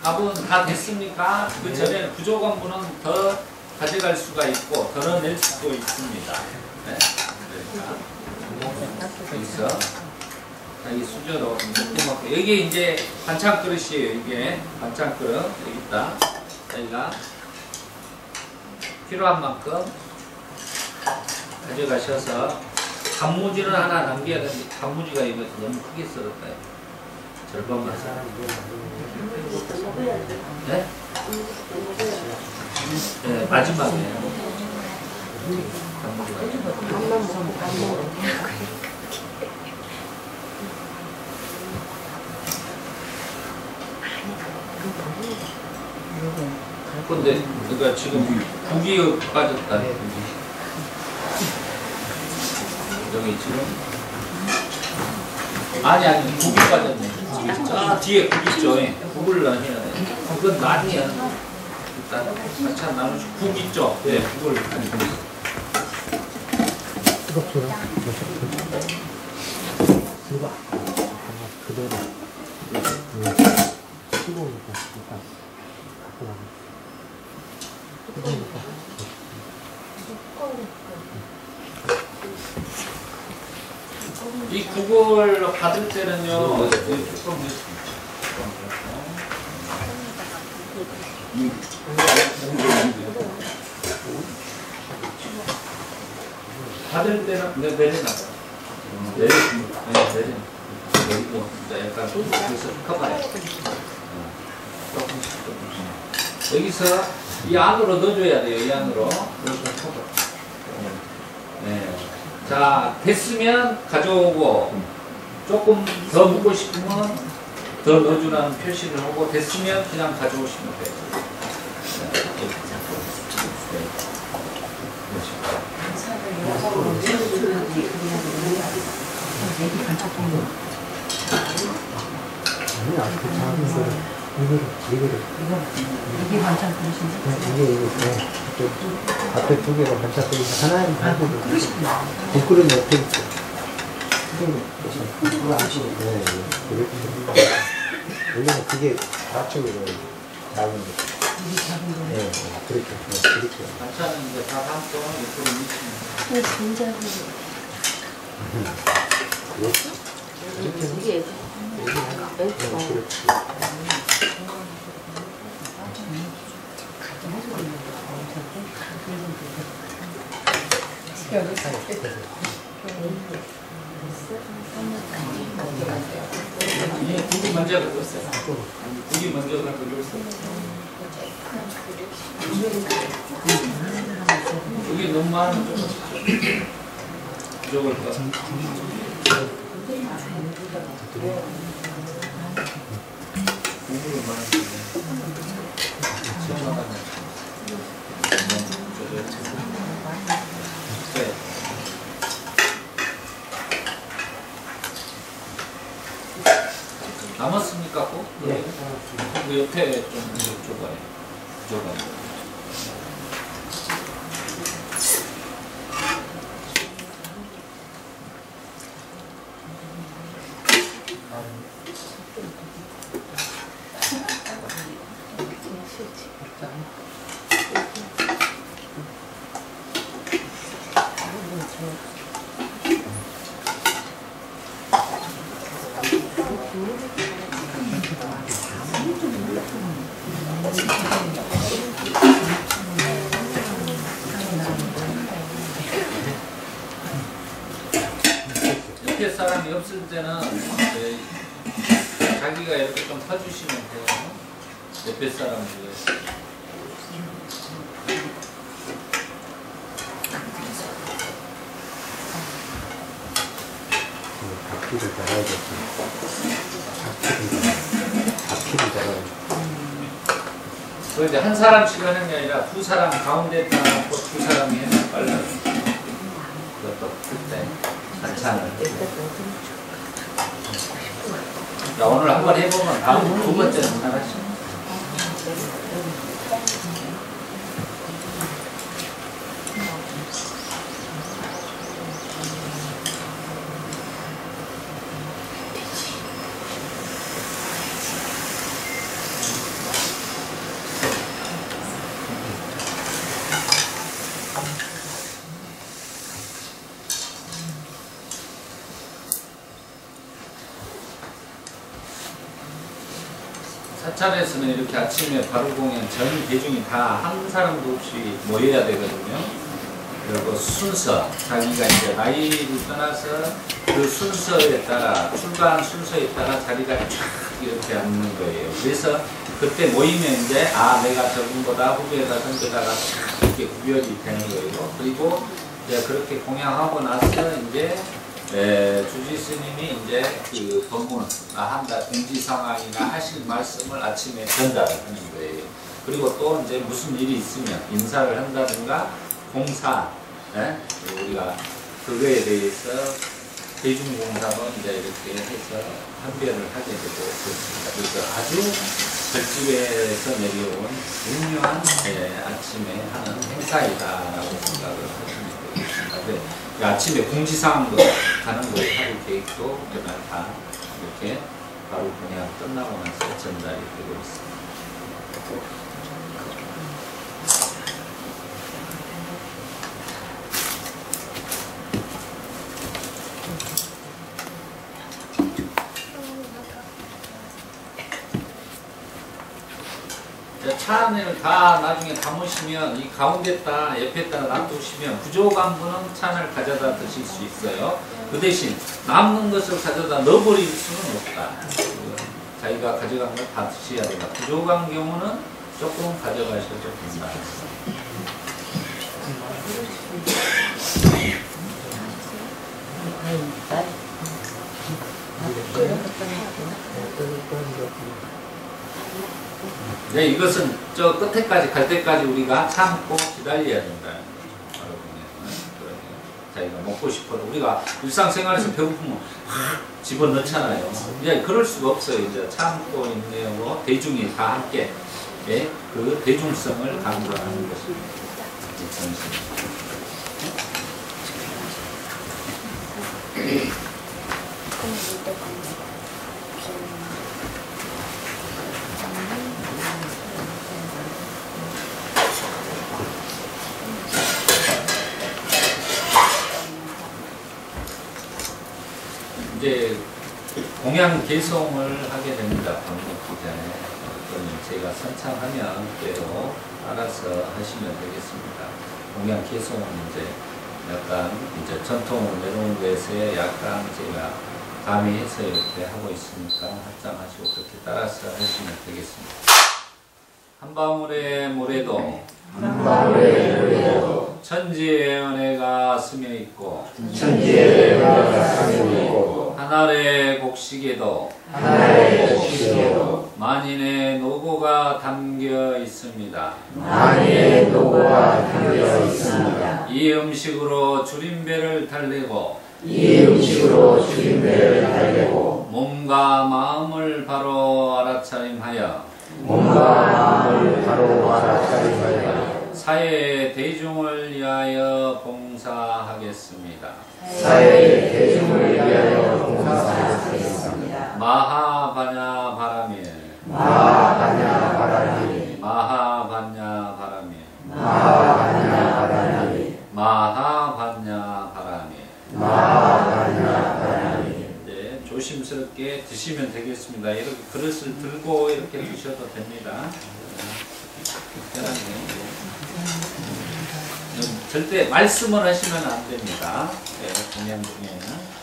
밥은 다 됐습니까? 그 전에 부족한 분은 더 가져갈 수가 있고 덜어낼 수도 있습니다. 네. 그러니까 여기서 이 수저로 묶어놓고 여기 이제 반찬 그릇이에요. 이게 반찬 그릇 여기 있다. 여기가 필요한 만큼 가져가셔서 단무지는 하나 남겨야 되는데 단무지가 이거 너무 크게 썰었다. 절반만 썰어. 네? 네, 마지막에. 근데 그러니까 지금 국이 빠졌다. 여기 지금 아니 국이 빠졌네. 아 뒤에 국 있죠. 국을 넣어야 돼. 그건 나중에 일단 반찬 나누시고 국 있죠. 네, 국을 이 국을 받을 때는요 조금 받을 때는 내리나 내리고 약간 여기서 커버해. 여기서 이 안으로 넣어줘야 돼요. 이 안으로 이렇게 커버. 네. 자 됐으면 가져오고 조금 더 묻고 싶으면 더 넣어주라는 표시를 하고 됐으면 그냥 가져오시면 돼요. 이게 반찬 그릇인지? 이게 앞에 두 개가 반찬 그릇 하나는 하고 국그릇은 옆에 있죠. 그거 안 치고 원래는 그게 좌측으로 작은 거. 네, 그렇게 반찬은 이제 다 담고 옆으로 미치면. 이게 국이 먼저 가졌어요. 국이 먼저 가졌어요. 국이 너무 많은 쪽을 남았습니까? 꼭? 네. 그 옆에 좀 좁아요. 좁아요. 옆에 사람이 없을 때는 자기가 이렇게 좀 퍼주시면 돼요. 옆에 사람들. 바퀴를 달아야겠어. 바퀴를 달아야겠어. 그 이제 한 사람씩 하는 게 아니라 두 사람 가운데 딱 놓고 두 사람이 해서 빨라요. 그것도 그때 반찬을. 자, 오늘 한번 해보면 다음 두 번째는 잘하시죠. 사찰에서는 이렇게 아침에 바로 공연 전 대중이 다 한 사람도 없이 모여야 되거든요. 그리고 순서, 자기가 이제 나이를 떠나서 그 순서에 따라, 출발 순서에 따라 자리가 쫙 이렇게 앉는 거예요. 그래서 그때 모이면 이제, 아, 내가 저분보다 후배다, 선배다가 이렇게 구별이 되는 거예요. 그리고 이제 그렇게 공양하고 나서 이제 주지 스님이 이제 그 법문을 한다, 공지 상황이나 하실 말씀을 아침에 전달을 하는 거예요. 그리고 또 이제 무슨 일이 있으면 인사를 한다든가 공사, 우리가 그거에 대해서 대중공사로 이제 이렇게 해서 판별을 하게 되고 그렇습니다. 그래서 아주 별집에서 내려온 중요한 아침에 하는 행사이다라고 생각을 하시면 되겠습니다. 아침에 공지사항도 가는 거에 하루 계획도 그날 다 이렇게 바로 그냥 끝나고 나서 전달이 되고 있습니다. 차 안을 다 나중에 담으시면 이 가운데다 옆에다 놔두시면 부족한 분은 찬을 가져다 드실 수 있어요. 그 대신 남는 것을 가져다 넣어버릴 수는 없다. 자기가 가져간 걸 다 드셔야 된다. 부족한 경우는 조금 가져가셔도 된다. 네, 이것은 저 끝에까지 갈 때까지 우리가 참고 기다려야 된다. 자기가 먹고 싶어도 우리가 일상생활에서 배고프면 집어넣잖아요. 이제 그럴 수가 없어요. 이제 참고 있네요. 대중이 다 함께 그 대중성을 강조하는 것입니다. 이제 공양 개송을 하게 됩니다. 방법기 전에 제가 선창하면 그대로 알아서 하시면 되겠습니다. 공양 개송은 이제 약간 이제 전통을 내놓은 데서 약간 제가 가미해서 이렇게 하고 있으니까 합장하시고 그렇게 따라서 하시면 되겠습니다. 한 방울의 모래도 천지의 은혜가 스며 있고 하늘의 곡식에도 만인의 노고가 담겨 있습니다. 이 음식으로 줄임배를 달래고 몸과 마음을 바로 알아차림하여 사회 대중을 위하여 봉사하겠습니다. 마하바냐 바라밀 네, 조심스럽게 드시면 되겠습니다. 이렇게 그릇을 들고 이렇게 드셔도 됩니다. 절대 말씀을 하시면 안 됩니다. 네, 공양 중에는.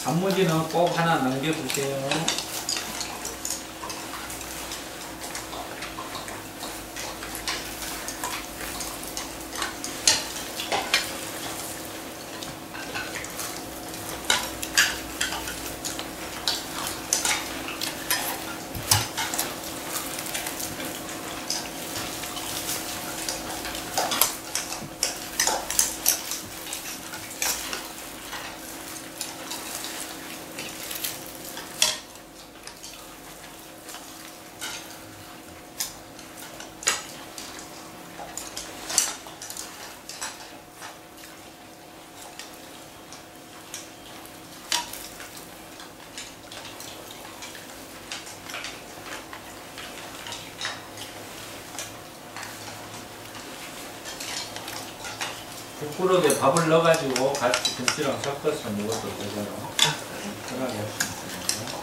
단무지는 꼭 하나 남겨두세요. 국그릇에 밥을 넣어가지고 같이 김치랑 섞어서 먹어도 되고요. 편하게 하시면 됩니다.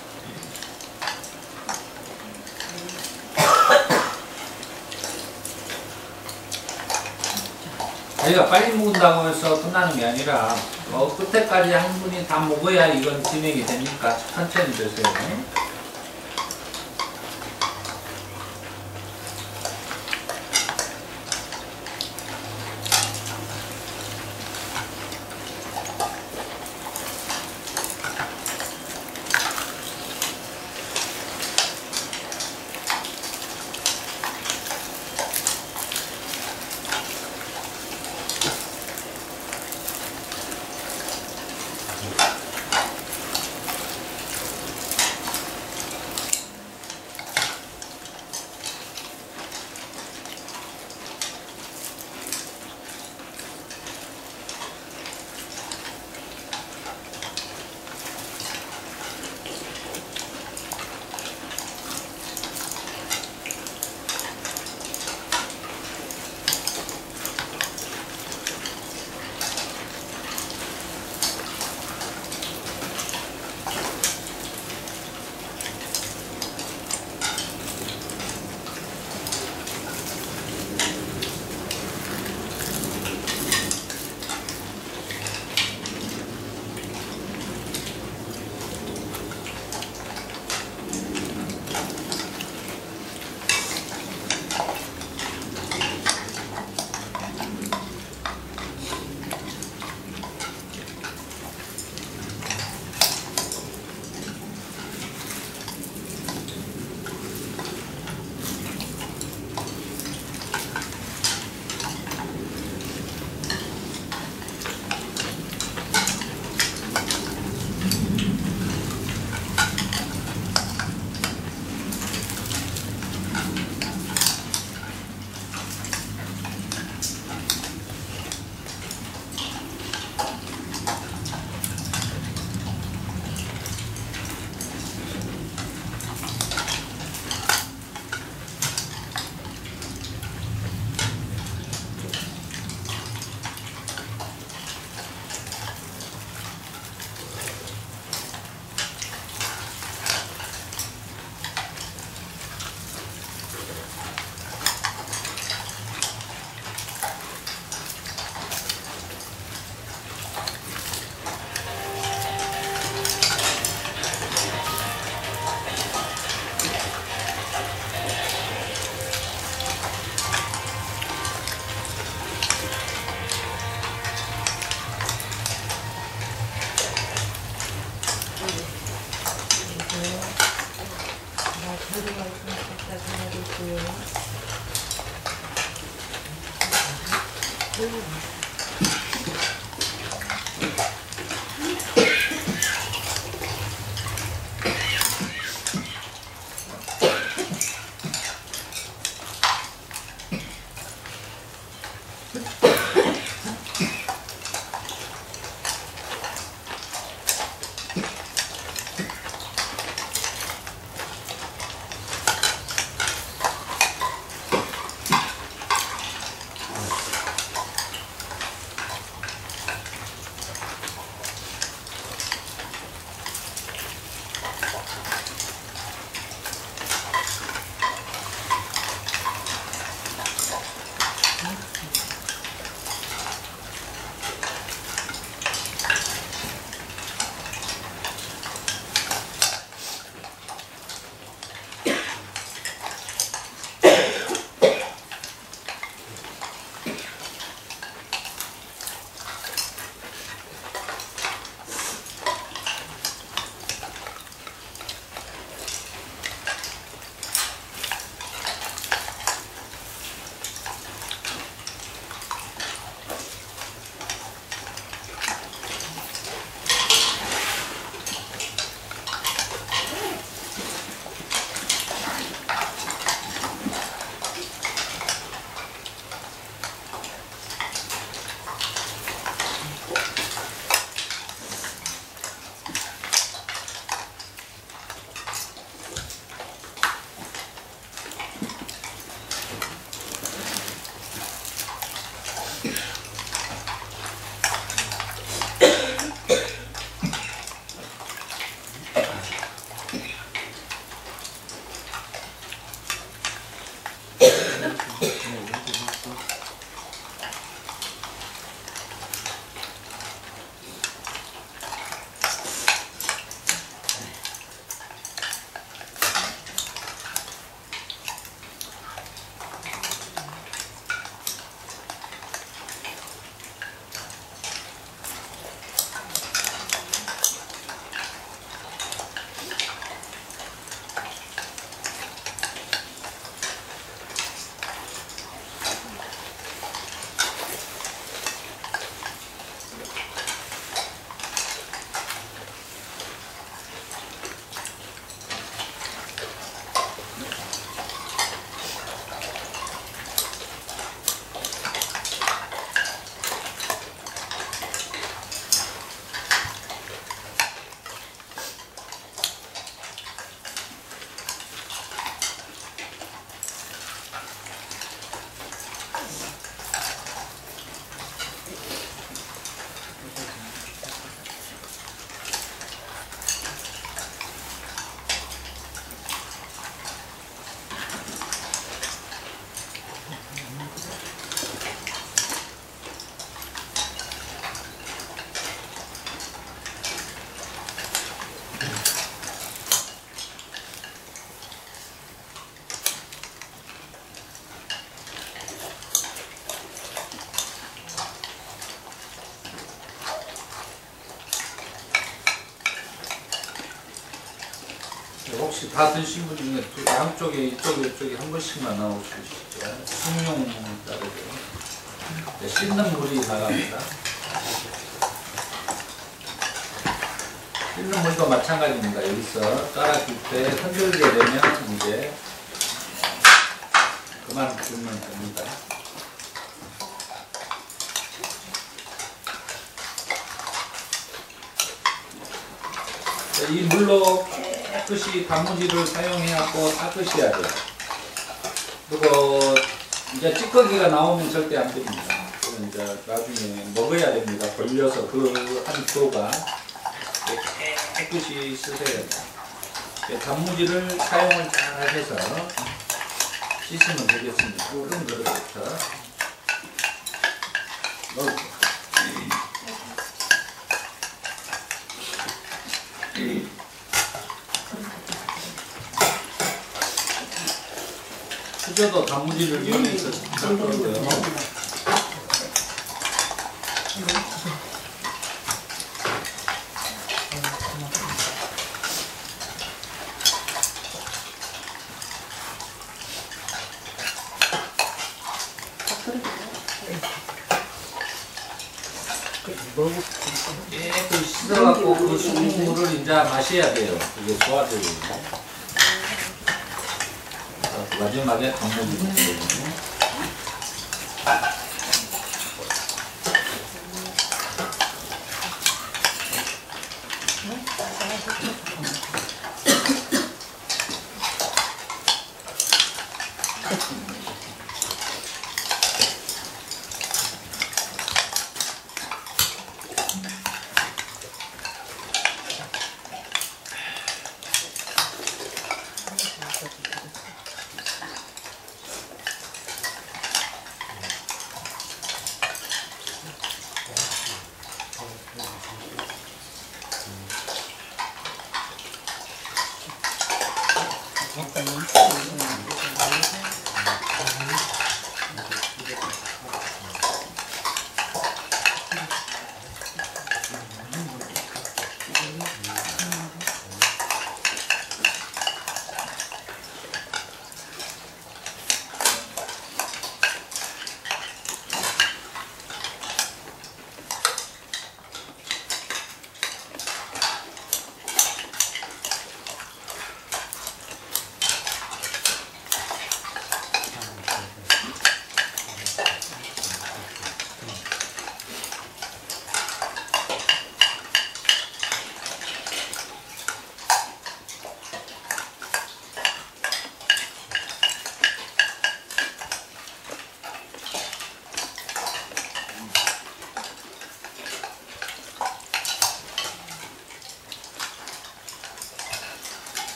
저희가 빨리 먹는다고 해서 끝나는 게 아니라 끝에까지 한 분이 다 먹어야 이건 진행이 되니까 천천히 드세요. 혹시 다 드신 분 중에 양쪽에 이쪽에 한 번씩만 나올 수 있죠? 숭늉 따르게 씻는 물이 나갑니다. 씻는 물도 마찬가지입니다. 여기서 깔아줄 때 흔들게 되면 이제 그만 두면 됩니다. 이 물로 깨끗이 단무지를 사용해갖고 닦으셔야 돼요. 그리고 이제 찌꺼기가 나오면 절대 안 됩니다. 그건 이제 나중에 먹어야 됩니다. 걸려서 그 한 표가 깨끗이 쓰셔야 돼요. 단무지를 사용을 잘 해서 씻으면 되겠습니다. 끓은 그릇부터 넣을게요. 수저도 단무지를 이용해서 잘 거고요. 깨끗이 씻어갖고 그 수돗물을 이제 마셔야 돼요. 그게 소화되고. 마지막에 강물이 있거든요.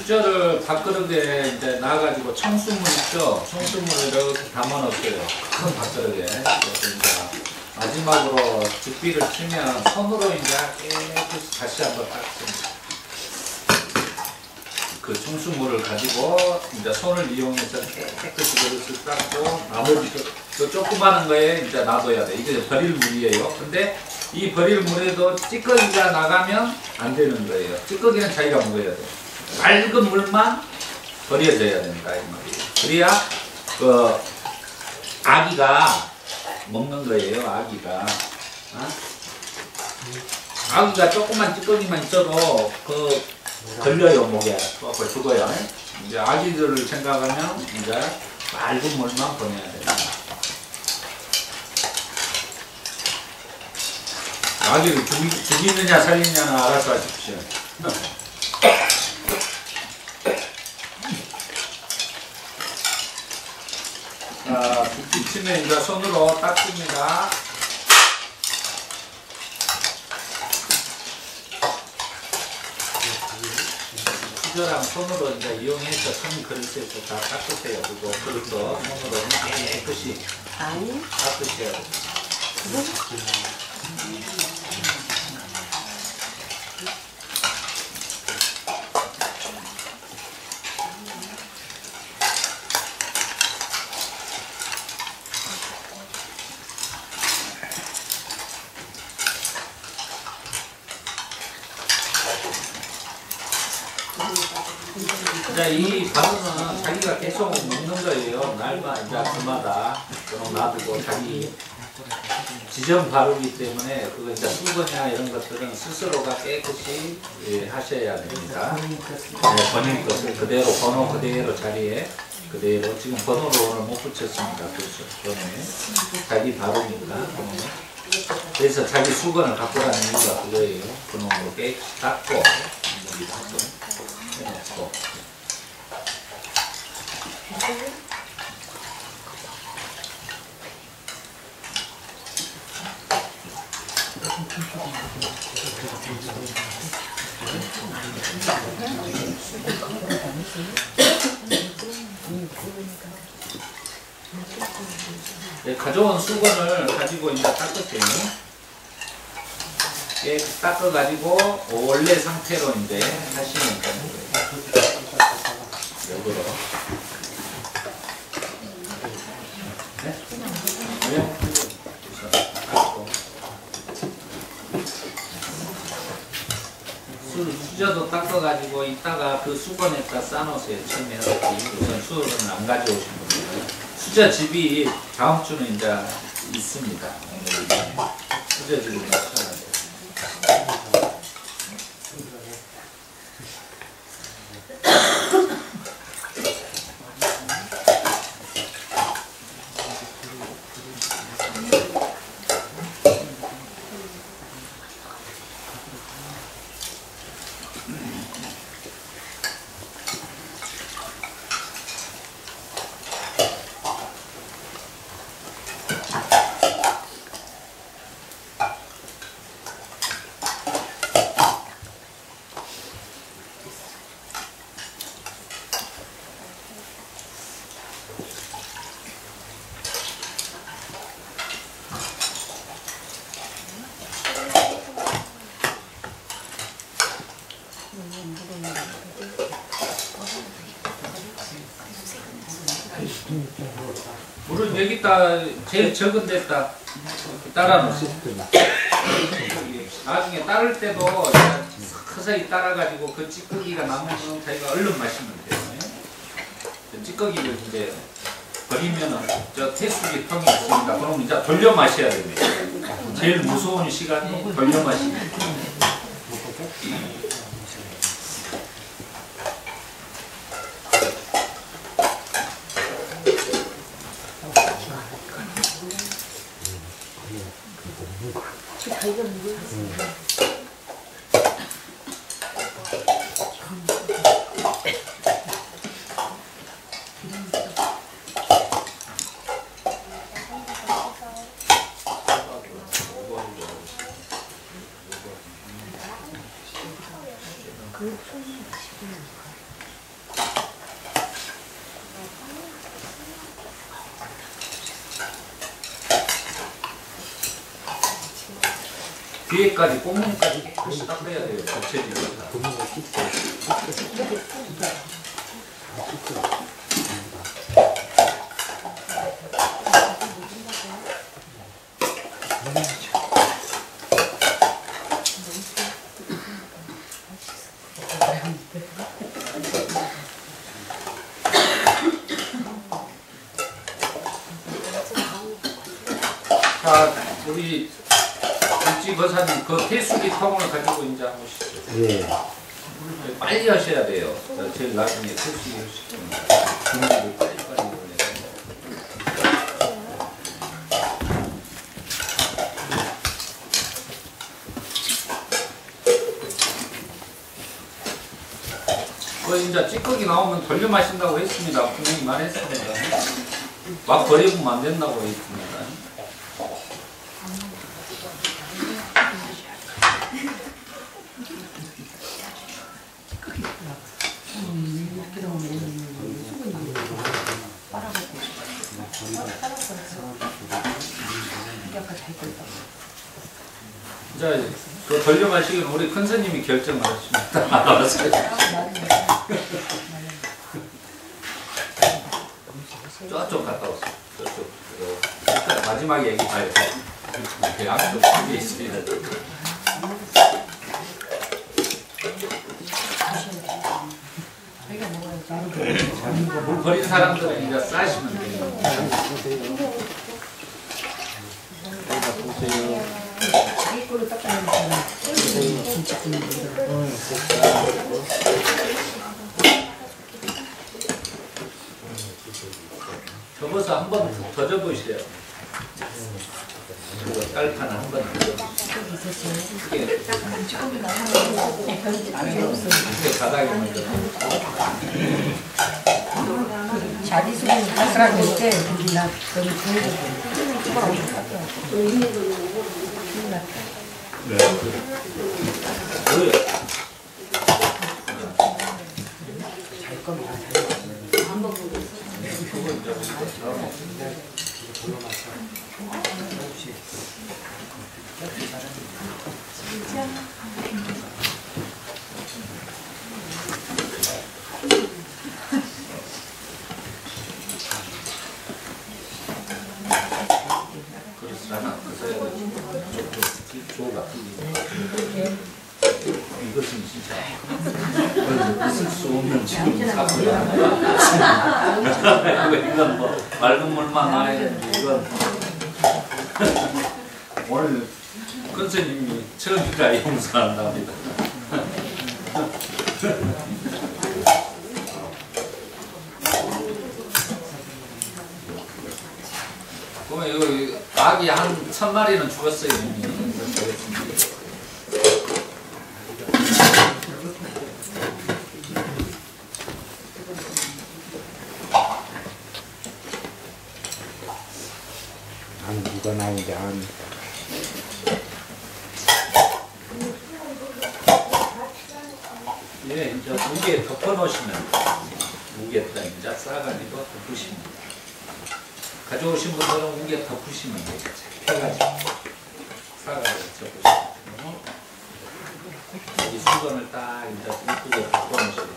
수저를 밥그릇에 이제 놔가지고 청수물 있죠? 청수물을 이렇게 담아놓았어요. 큰 밥그릇에. 그래서 이제 마지막으로 죽비를 치면 손으로 이제 깨끗이 다시 한번 닦습니다. 그 청수물을 가지고 이제 손을 이용해서 깨끗이 그릇을 닦고 나머지 그 조그마한 거에 이제 놔둬야 돼. 이게 버릴 물이에요. 근데 이 버릴 물에도 찌꺼기가 나가면 안 되는 거예요. 찌꺼기는 자기가 먹어야 돼. 맑은 물만 버려져야 된다 이 말이에요. 그래야 그 아기가 먹는 거예요. 아기가 아기가 조금만 찌꺼기만 있어도 그 걸려요. 목에 또 죽어요. 이제 아기들을 생각하면 이제 맑은 물만 보내야 된다. 아기를 죽이느냐 살리느냐는 알아서 하십시오. 자, 죽기 치면 이제 손으로 닦습니다. 수저랑 손으로 이제 이용해서 큰 그릇에서 다 닦으세요. 그리고 그릇도 손으로 깨끗이 닦으셔야 돼요. 이 바로는 자기가 계속 먹는 거예요. 날마다 이제 그마다 놔두고 자기 지점 바르기 때문에 그거 이제 수건이나 이런 것들은 스스로가 깨끗이 하셔야 됩니다. 본인 것을 그대로 번호 그대로 자리에 그대로 지금 번호를 오늘 못 붙였습니다. 그렇죠. 번호에 자기 바르니까 그래서 자기 수건을 갖고 가는 이유가 그거예요. 번호로 깨끗이 닦고 해놓고. 네, 가져온 수건을 가지고 이제 닦을게요. 예, 닦아가지고 원래 상태로 이제 하시면 되는 거예요. 역으로. 네? 네? 수저도 닦아가지고 이따가 그 수건에다 싸놓으세요. 처음에 우선 수건을 안 가져오신 분들. 수저 집이 다음 주는 이제 있습니다. 수저 집을 맞춰야 돼요. 물을 여기다 제일 적은 데다 따라 놓으세요. 나중에 따를 때도 서서히 따라가지고 그 찌꺼기가 남으면 자기가 얼른 마시면 돼요. 찌꺼기를 이제 버리면은 저 태수기 통이 있습니다. 그럼 이제 돌려 마셔야 됩니다. 제일 무서운 시간이 돌려 마시는 거예요. 뒤에까지 꽁무니까지 깨끗이 닦아야 돼요. 전체적으로. 자, 우리 버사님 그 태수기 통을 가지고 이제 한 보시죠. 예. 빨리 하셔야 돼요. 제일 나중에 태수기 하시면 빨리빨리 보내요. 이제 찌꺼기 나오면 돌려 마신다고 했습니다. 분명히 말했습니다. 막 버리면 안 된다고 했습니다. 이제 그 돌려 마시기는 우리 큰 스님이 결정하셨습니다. 저쪽 갔다 오세요. 저쪽. 마지막에 얘기 봐요. 양쪽 크게 있습니다. 물 버린 사람들은 이제 싸시면 돼요. 접어서 한 번 더 접으시래요. 딸판을 한 번 더 접으시래요. 이렇게 바닥에 먼저 자기 수준이 가스라고 때 우리나 너무 이것은 진짜 있을 수 없는 지금 사고야. 이건 뭐 맑은 물만 나야 되는데 이건 오늘 권사님이 처음이라 용서한답니다. 그러면 이거 아기 한 1000마리는 죽었어요 이미. 누가 나온지 안. 예, 이제 무게 덮어놓으시면 무게에다 이제 싸가지고 덮으십니다. 가져오신 분들은 무게 덮으시면 되죠. 펴가지고 싸가지고 덮으시고 이 수건을 딱 이제 이쁘게 덮어놓으시면.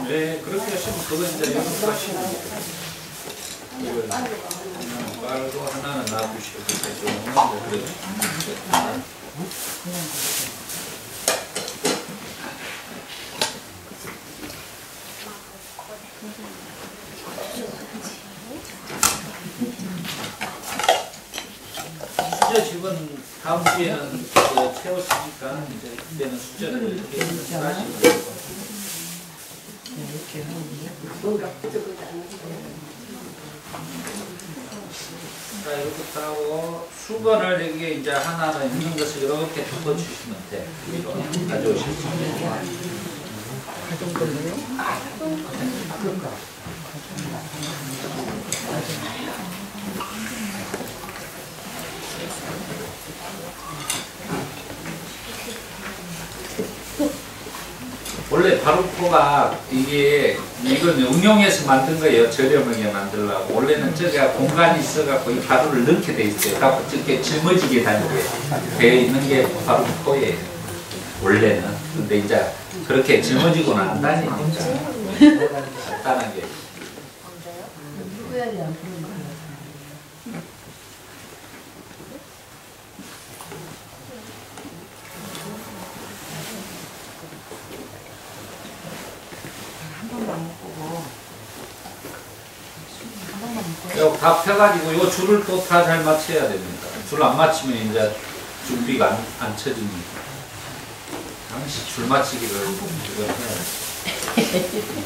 네, 그렇게 하시면 그거 이제 연습하시면 돼요. 이걸 그냥 빨고 하나는 놔두시고 되죠. 수저 집은 다음 주에는 채웠으니까 이제 그때는 수저를 이렇게 하시면 돼요. 자, 이렇게 따고 수건을 여기에 이제 하나는 있는 것을 이렇게 덮어주시면 돼. 위로 가져오시면 돼요. 원래 바루코가 이건 응용해서 만든 거예요. 저렴하게 만들려고. 원래는 저기가 공간이 있어갖고 이 바루를 넣게 돼 있어요. 갖고 저게 짊어지게 다니게 되어 있는 게 바루코예요. 원래는. 근데 이제 그렇게 짊어지고는 안 다니니까 간단하게. 이거 다 펴가지고 이 줄을 또 다 잘 맞춰야 됩니다. 줄 안 맞추면 이제 준비가 안 쳐집니다. 당시 줄 맞추기를 이걸 해야 돼요.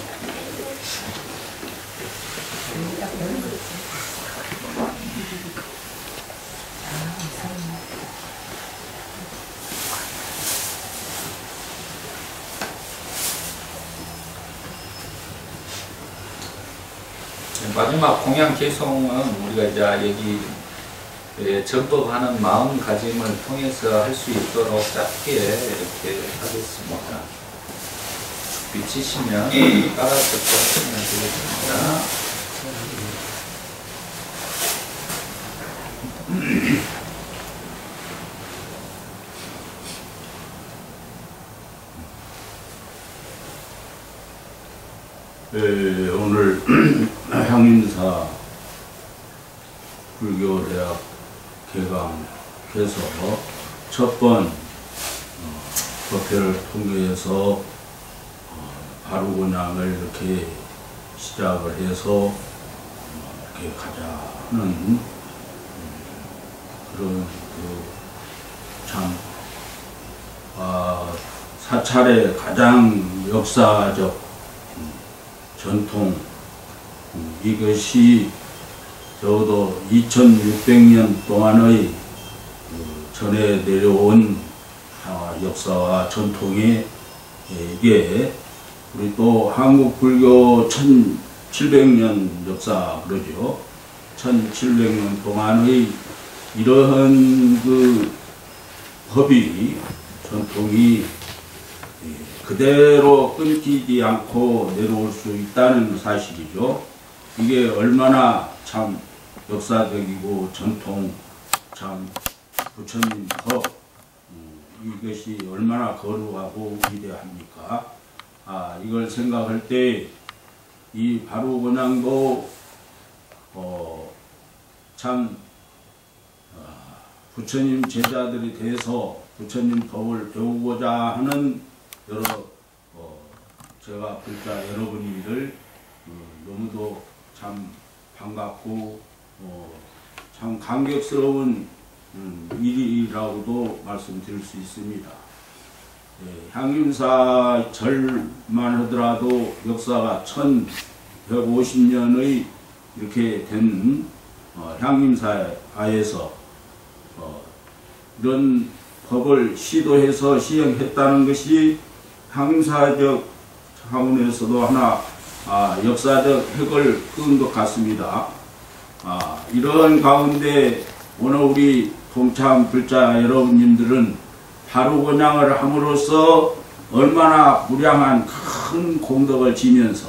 마지막 공양 개송은 우리가 이제 여기 전법하는 마음가짐을 통해서 할 수 있도록 짧게 이렇게 하겠습니다. 비치시면 따라서 하시면 되겠습니다. 네, 오늘 향인사 불교대학 개강해서 첫 번 법회를 통해서 바루고냥을 이렇게 시작을 해서 이렇게 가자는 그런 참 사찰의 가장 역사적 전통 이것이 적어도 2600년 동안의 전해 내려온 역사와 전통이 이게 우리 또 한국 불교 1700년 역사 그러죠. 1700년 동안의 이러한 그 법이 전통이 그대로 끊기지 않고 내려올 수 있다는 사실이죠. 이게 얼마나 참 역사적이고 전통 참 부처님 법 이것이 얼마나 거룩하고 위대합니까? 이걸 생각할 때 이 바루고냥도 참 부처님 제자들이 돼서 부처님 법을 배우고자 하는 여러 제가 불자 여러분들 너무도 참 반갑고 참 감격스러운 일이라고도 말씀드릴 수 있습니다. 향림사 절만 하더라도 역사가 1150년의 이렇게 된 향림사에서 이런 법을 시도해서 시행했다는 것이 향림사적 차원에서도 하나 역사적 획을 그은 것 같습니다. 이런 가운데 오늘 우리 동참 불자 여러분님들은 바루고냥을 함으로써 얼마나 무량한 큰 공덕을 지면서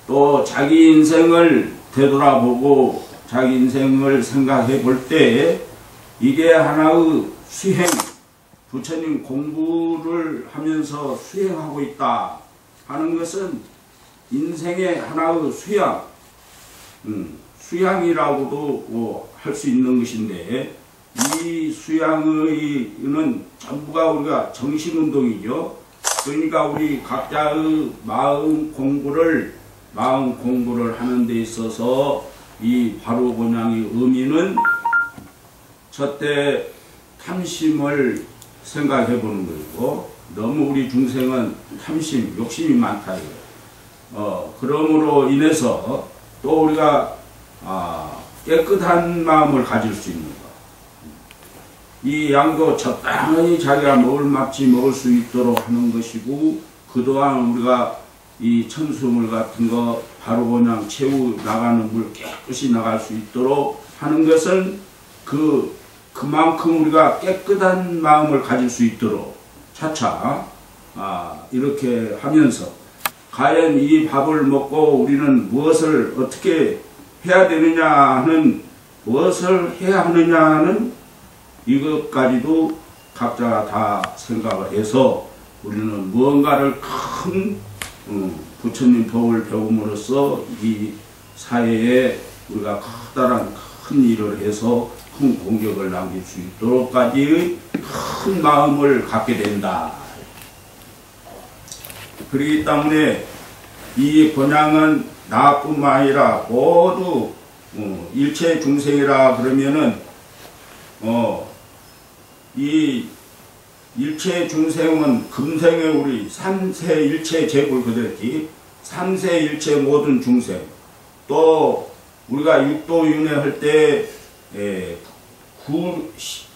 또 자기 인생을 되돌아보고 자기 인생을 생각해 볼 때 이게 하나의 수행, 부처님 공부를 하면서 수행하고 있다 하는 것은 인생의 하나의 수양이라고도 할 수 있는 것인데 이 수양의는 전부가 우리가 정신운동이죠. 그러니까 우리 각자의 마음 공부를 하는 데 있어서 이 바루고냥의 의미는 첫째 탐심을 생각해 보는 것이고 너무 우리 중생은 탐심, 욕심이 많다 이거예요. 그러므로 인해서 또 우리가 깨끗한 마음을 가질 수 있는 것. 이 양도 적당히 자기가 먹을 만치 먹을 수 있도록 하는 것이고 그동안 우리가 이 천수물 같은 거 바루고냥 채우 나가는 물 깨끗이 나갈 수 있도록 하는 것은 그만큼 우리가 깨끗한 마음을 가질 수 있도록 차차 이렇게 하면서 과연 이 밥을 먹고 우리는 무엇을 어떻게 해야 되느냐 하는 무엇을 해야 하느냐는 이것까지도 각자가 다 생각을 해서 우리는 무언가를 큰 부처님 법을 배움으로써 이 사회에 우리가 커다란 큰 일을 해서 큰 공격을 남길 수 있도록까지의 큰 마음을 갖게 된다. 그렇기 때문에 이 곤양은 나뿐만 아니라 모두 일체 중생이라 그러면은 이 일체 중생은 금생에 우리 삼세 일체 제불 그랬지. 삼세 일체 모든 중생. 또 우리가 육도윤회 할 때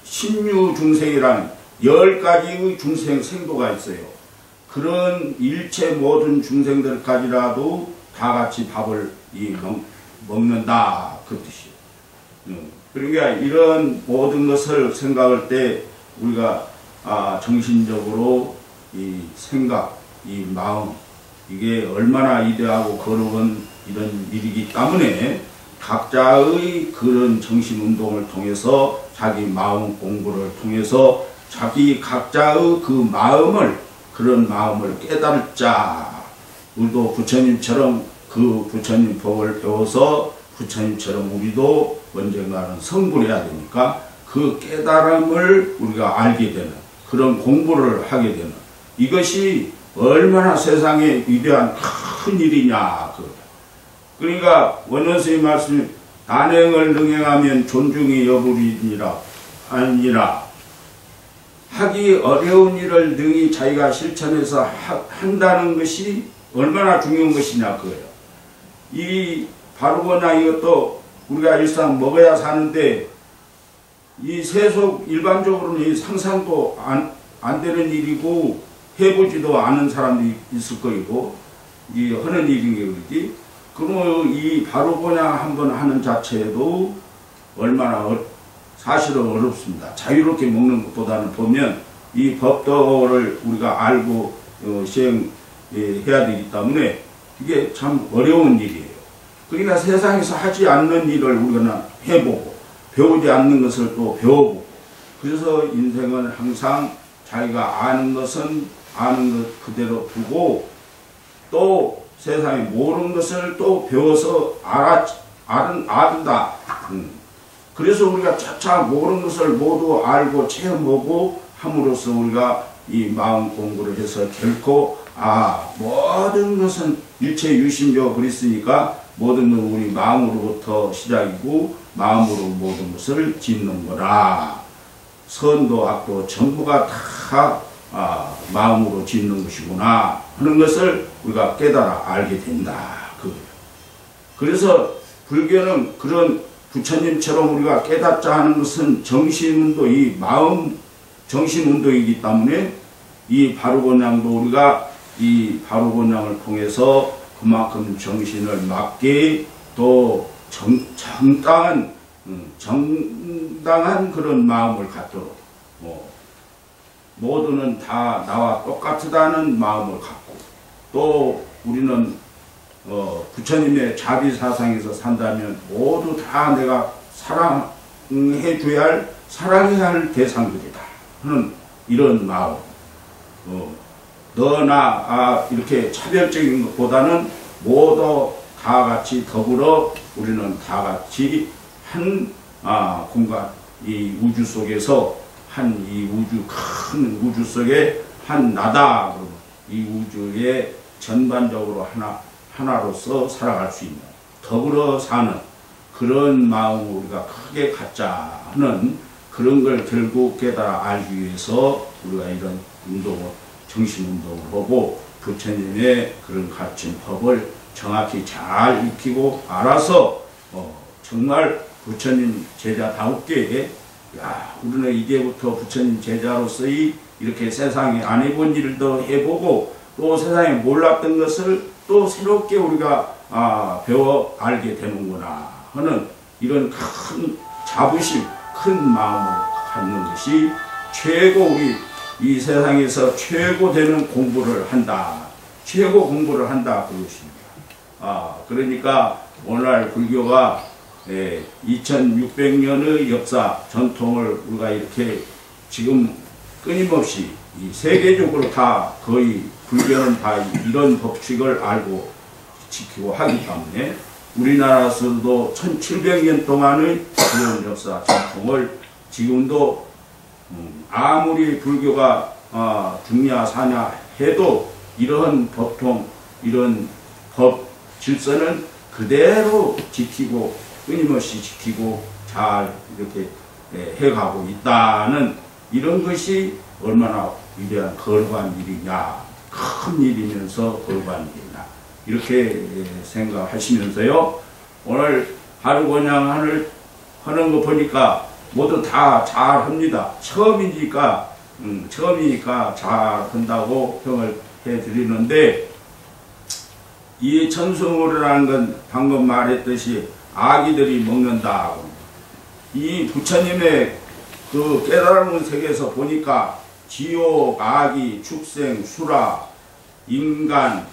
신유 중생이라는 10가지의 중생 생도가 있어요. 그런 일체 모든 중생들까지라도 다 같이 밥을 먹는다 그 뜻이에요. 그러니까 이런 모든 것을 생각할 때 우리가 정신적으로 이 생각, 이 마음 이게 얼마나 이대하고 거룩한 이런 일이기 때문에 각자의 그런 정신운동을 통해서 자기 마음 공부를 통해서 자기 각자의 그 마음을 그런 마음을 깨달자. 우리도 부처님처럼 그 부처님 법을 배워서 부처님처럼 우리도 언젠가는 성불해야 되니까 그 깨달음을 우리가 알게 되는 그런 공부를 하게 되는 이것이 얼마나 세상에 위대한 큰 일이냐. 그러니까 원원스의 말씀이 단행을 능행하면 존중이 여부리니라 아니라 하기 어려운 일을 능히 자기가 실천해서 한다는 것이 얼마나 중요한 것이냐 그거예요. 이 바루거나 이것도 우리가 일상 먹어야 사는데 이 세속 일반적으로는 이 상상도 안 되는 일이고 해보지도 않은 사람도 있을 거이고 이 하는 일인 게 그러지. 그러면 이 바로보냐 한번 하는 자체도 얼마나 사실은 어렵습니다. 자유롭게 먹는 것보다는 보면 이 법도를 우리가 알고 시행해야 되기 때문에 이게 참 어려운 일이에요. 그러니까 세상에서 하지 않는 일을 우리가 해보고 배우지 않는 것을 또 배워보고, 그래서 인생은 항상 자기가 아는 것은 아는 것 그대로 두고 또 세상에 모르는 것을 또 배워서 알다. 그래서 우리가 차차 모르는 것을 모두 알고 체험하고 함으로써 우리가 이 마음 공부를 해서 결코 모든 것은 일체 유심조 그랬으니까 모든 건 우리 마음으로부터 시작이고 마음으로 모든 것을 짓는 거라. 선도 악도 전부가 다 마음으로 짓는 것이구나 하는 것을 우리가 깨달아 알게 된다. 그래서 불교는 그런 부처님처럼 우리가 깨닫자 하는 것은 정신운동, 이 마음 정신운동이기 때문에 이 바로본향도 우리가 이 바로본향을 통해서 그만큼 정신을 맞게 또 정당한 그런 마음을 갖도록 모두는 다 나와 똑같다는 마음을 갖고 또 우리는 부처님의 자비사상에서 산다면 모두 다 내가 사랑해줘야 할 사랑해야 할 대상들이다 하는 이런 마음. 너나 이렇게 차별적인 것보다는 모두 다 같이 더불어 우리는 다 같이 한 공간, 이 우주 속에서 이 우주 큰 우주 속에 한 나다. 이 우주의 전반적으로 하나로서 살아갈 수 있는 더불어 사는 그런 마음을 우리가 크게 갖자 하는 그런 걸 결국 깨달아 알기 위해서 우리가 이런 운동을 정신운동을 하고 부처님의 그런 가르친 법을 정확히 잘 익히고 알아서 정말 부처님 제자다웠게 우리는 이제부터 부처님 제자로서의 이렇게 세상에 안 해본 일도 해보고 또 세상에 몰랐던 것을 또 새롭게 우리가 배워 알게 되는구나 하는 이런 큰 자부심, 큰 마음을 갖는 것이 최고 우리 이 세상에서 최고 되는 공부를 한다. 최고 공부를 한다 그것입니다. 그러니까 오늘날 불교가 2600년의 역사 전통을 우리가 이렇게 지금 끊임없이 이 세계적으로 다 거의 불교는 다 이런 법칙을 알고 지키고 하기 때문에 우리나라에서도 1700년 동안의 그런 역사 전통을 지금도 아무리 불교가 중냐 사냐 해도 이러한 법통, 이런 법 질서는 그대로 지키고 끊임없이 지키고 잘 이렇게 해가고 있다는 이런 것이 얼마나 위대한 거룩한 일이냐, 큰 일이면서 거룩한 일이냐 이렇게 생각하시면서요. 오늘 바로본향을 하는 거 보니까 모두 다 잘합니다. 처음이니까 잘 한다고 평을 해드리는데 이 천수물이라는 건 방금 말했듯이 아기들이 먹는다. 이 부처님의 그 깨달은 세계에서 보니까 지옥, 아기, 축생, 수라, 인간,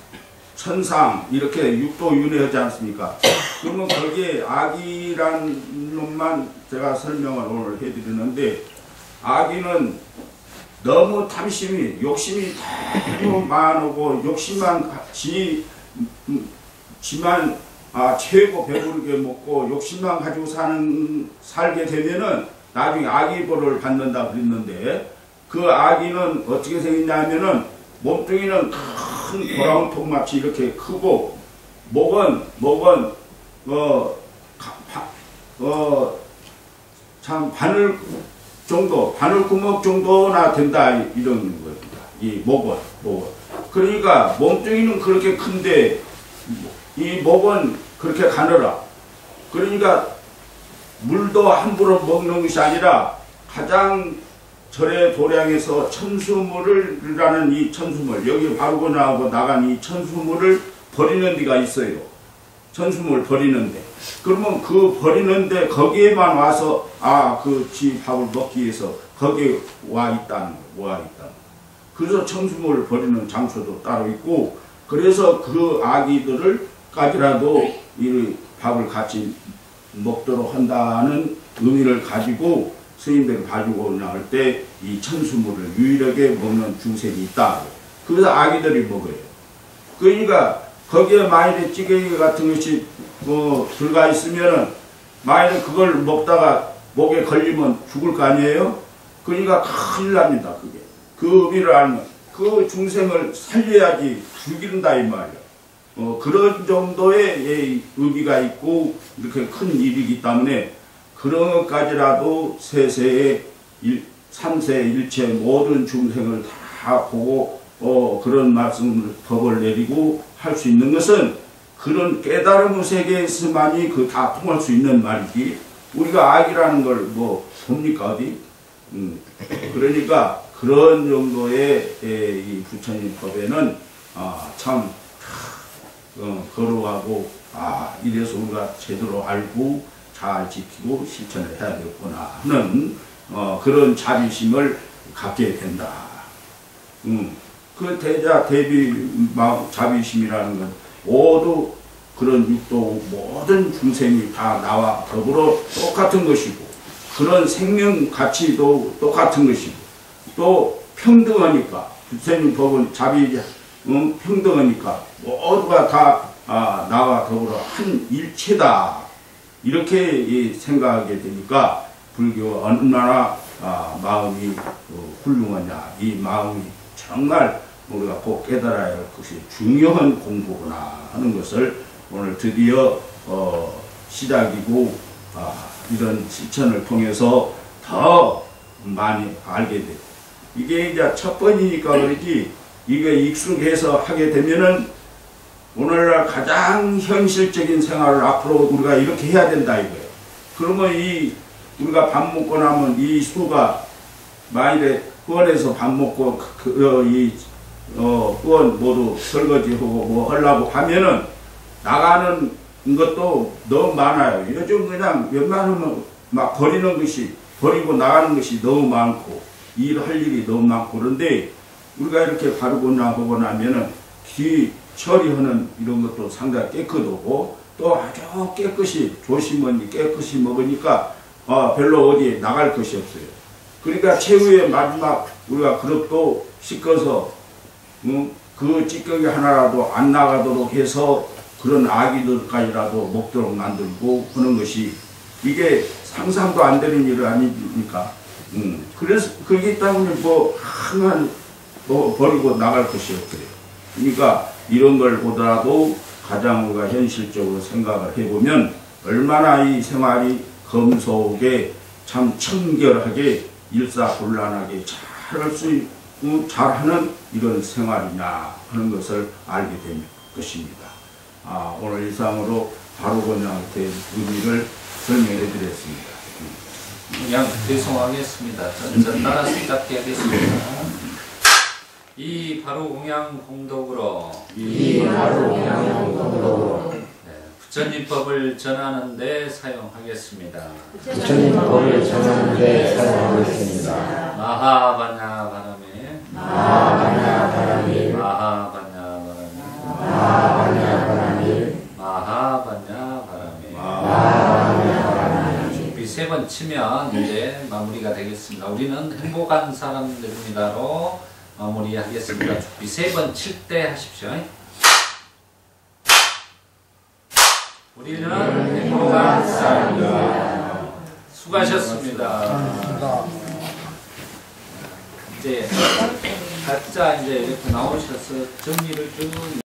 천상 이렇게 육도윤회하지 않습니까? 그러면 거기에 아기라는 놈만 제가 설명을 오늘 해드리는데 아기는 너무 탐심이 욕심이 너무 많고 욕심만 지만 최고 배부르게 먹고 욕심만 가지고 살게 되면은 나중에 아기벌을 받는다 그랬는데 그 아기는 어떻게 생겼냐면은 몸뚱이는 큰 보라운통 마치 이렇게 크고 목은 참 바늘 구멍 정도나 된다 이런 겁니다. 이 목은. 그러니까 몸뚱이는 그렇게 큰데 이 목은 그렇게 가늘어. 그러니까 물도 함부로 먹는 것이 아니라 가장 절의 도량에서 천수물이라는 이 천수물, 여기 바르고 나오고 나간 이 천수물을 버리는 데가 있어요. 천수물 버리는데. 그러면 그 버리는데 거기에만 와서 그 지 밥을 먹기 위해서 거기에 와 있다는 거예요. 그래서 천수물을 버리는 장소도 따로 있고, 그래서 그 아기들을까지라도 이 밥을 같이 먹도록 한다는 의미를 가지고 스님들이 가지고 나올 때 이 천수물을 유일하게 먹는 중생이 있다. 그래서 아기들이 먹어요. 그러니까 거기에 만일에 찌개기 같은 것이 들어가 있으면은 만일에 그걸 먹다가 목에 걸리면 죽을 거 아니에요? 그러니까 큰일 납니다. 그게. 그 의미를 알면 그 중생을 살려야지 죽인다 이 말이에요. 그런 정도의 의미가 있고 이렇게 큰 일이기 때문에 그런 것까지라도 세세의 삼세 일체 모든 중생을 다 보고 그런 말씀을 법을 내리고 할 수 있는 것은 그런 깨달음의 세계에서만이 그 다 통할 수 있는 말이지, 우리가 악이라는 걸 뭐 봅니까 어디? 그러니까 그런 정도의 이 부처님 법에는 참 거룩하고 이래서 우리가 제대로 알고 잘 지키고 실천을 해야 되겠구나 하는 그런 자비심을 갖게 된다. 그 대자 대비 자비심이라는 건 모두 그런 육도 모든 중생이 다 나와 더불어 똑같은 것이고, 그런 생명 가치도 똑같은 것이고, 또 평등하니까 부처님 법은 자비 평등하니까 모두가 다 나와 더불어 한 일체다 이렇게 생각하게 되니까 불교가 얼마나 마음이 훌륭하냐, 이 마음이 정말 우리가 꼭 깨달아야 할 것이 중요한 공부구나 하는 것을 오늘 드디어 시작이고 이런 실천을 통해서 더 많이 알게 돼요. 이게 이제 첫 번이니까 그러지, 이게 익숙해서 하게 되면은 오늘날 가장 현실적인 생활을 앞으로 우리가 이렇게 해야 된다 이거예요. 그러면 우리가 밥 먹고 나면 이 수가 만일에 후원에서 밥 먹고 후원 모두 설거지하고 뭐 하려고 하면은 나가는 것도 너무 많아요. 요즘 그냥 웬만하면 막 버리고 나가는 것이 너무 많고 일할 일이 너무 많고, 그런데 우리가 이렇게 바르고 나가고 나면은 처리하는 이런 것도 상당히 깨끗하고 또 아주 깨끗이 조심하니 깨끗이 먹으니까 별로 어디에 나갈 것이 없어요. 그러니까 최후의 마지막 우리가 그릇도 씻어서 그 찌꺼기 하나라도 안 나가도록 해서 그런 아기들까지라도 먹도록 만들고 하는 것이 이게 상상도 안 되는 일 아닙니까? 그래서 그렇기 때문에 항상 버리고 나갈 것이 없어요. 그러니까 이런 걸 보더라도 가장 우리가 현실적으로 생각을 해보면 얼마나 이 생활이 검소하게 참 청결하게 일사불란하게 잘하는 이런 생활이냐 하는 것을 알게 된 것입니다. 오늘 이상으로 바로고냐한테 의미를 설명해 드렸습니다. 그냥 대송하겠습니다. 전전 따라서 시작해야겠습니다. 이 바로공양 공덕으로 부처님 법을 전하는 데 사용하겠습니다. 부처님 법을 전하는 데 사용하겠습니다. 마하바냐 바람에 마하바냐 바람에 마하바냐 바람에 마하바냐 바람에 마하바냐 바람에 마하바냐 바람에 준비 3번 치면 이제 마무리가 되겠습니다. 우리는 행복한 사람들입니다로 마무리하겠습니다. 준비 3번 칠 때 하십시오. 우리는 행복한 사람입니다. 수고하셨습니다. 이제 각자 이제 이렇게 나오셔서 정리를 좀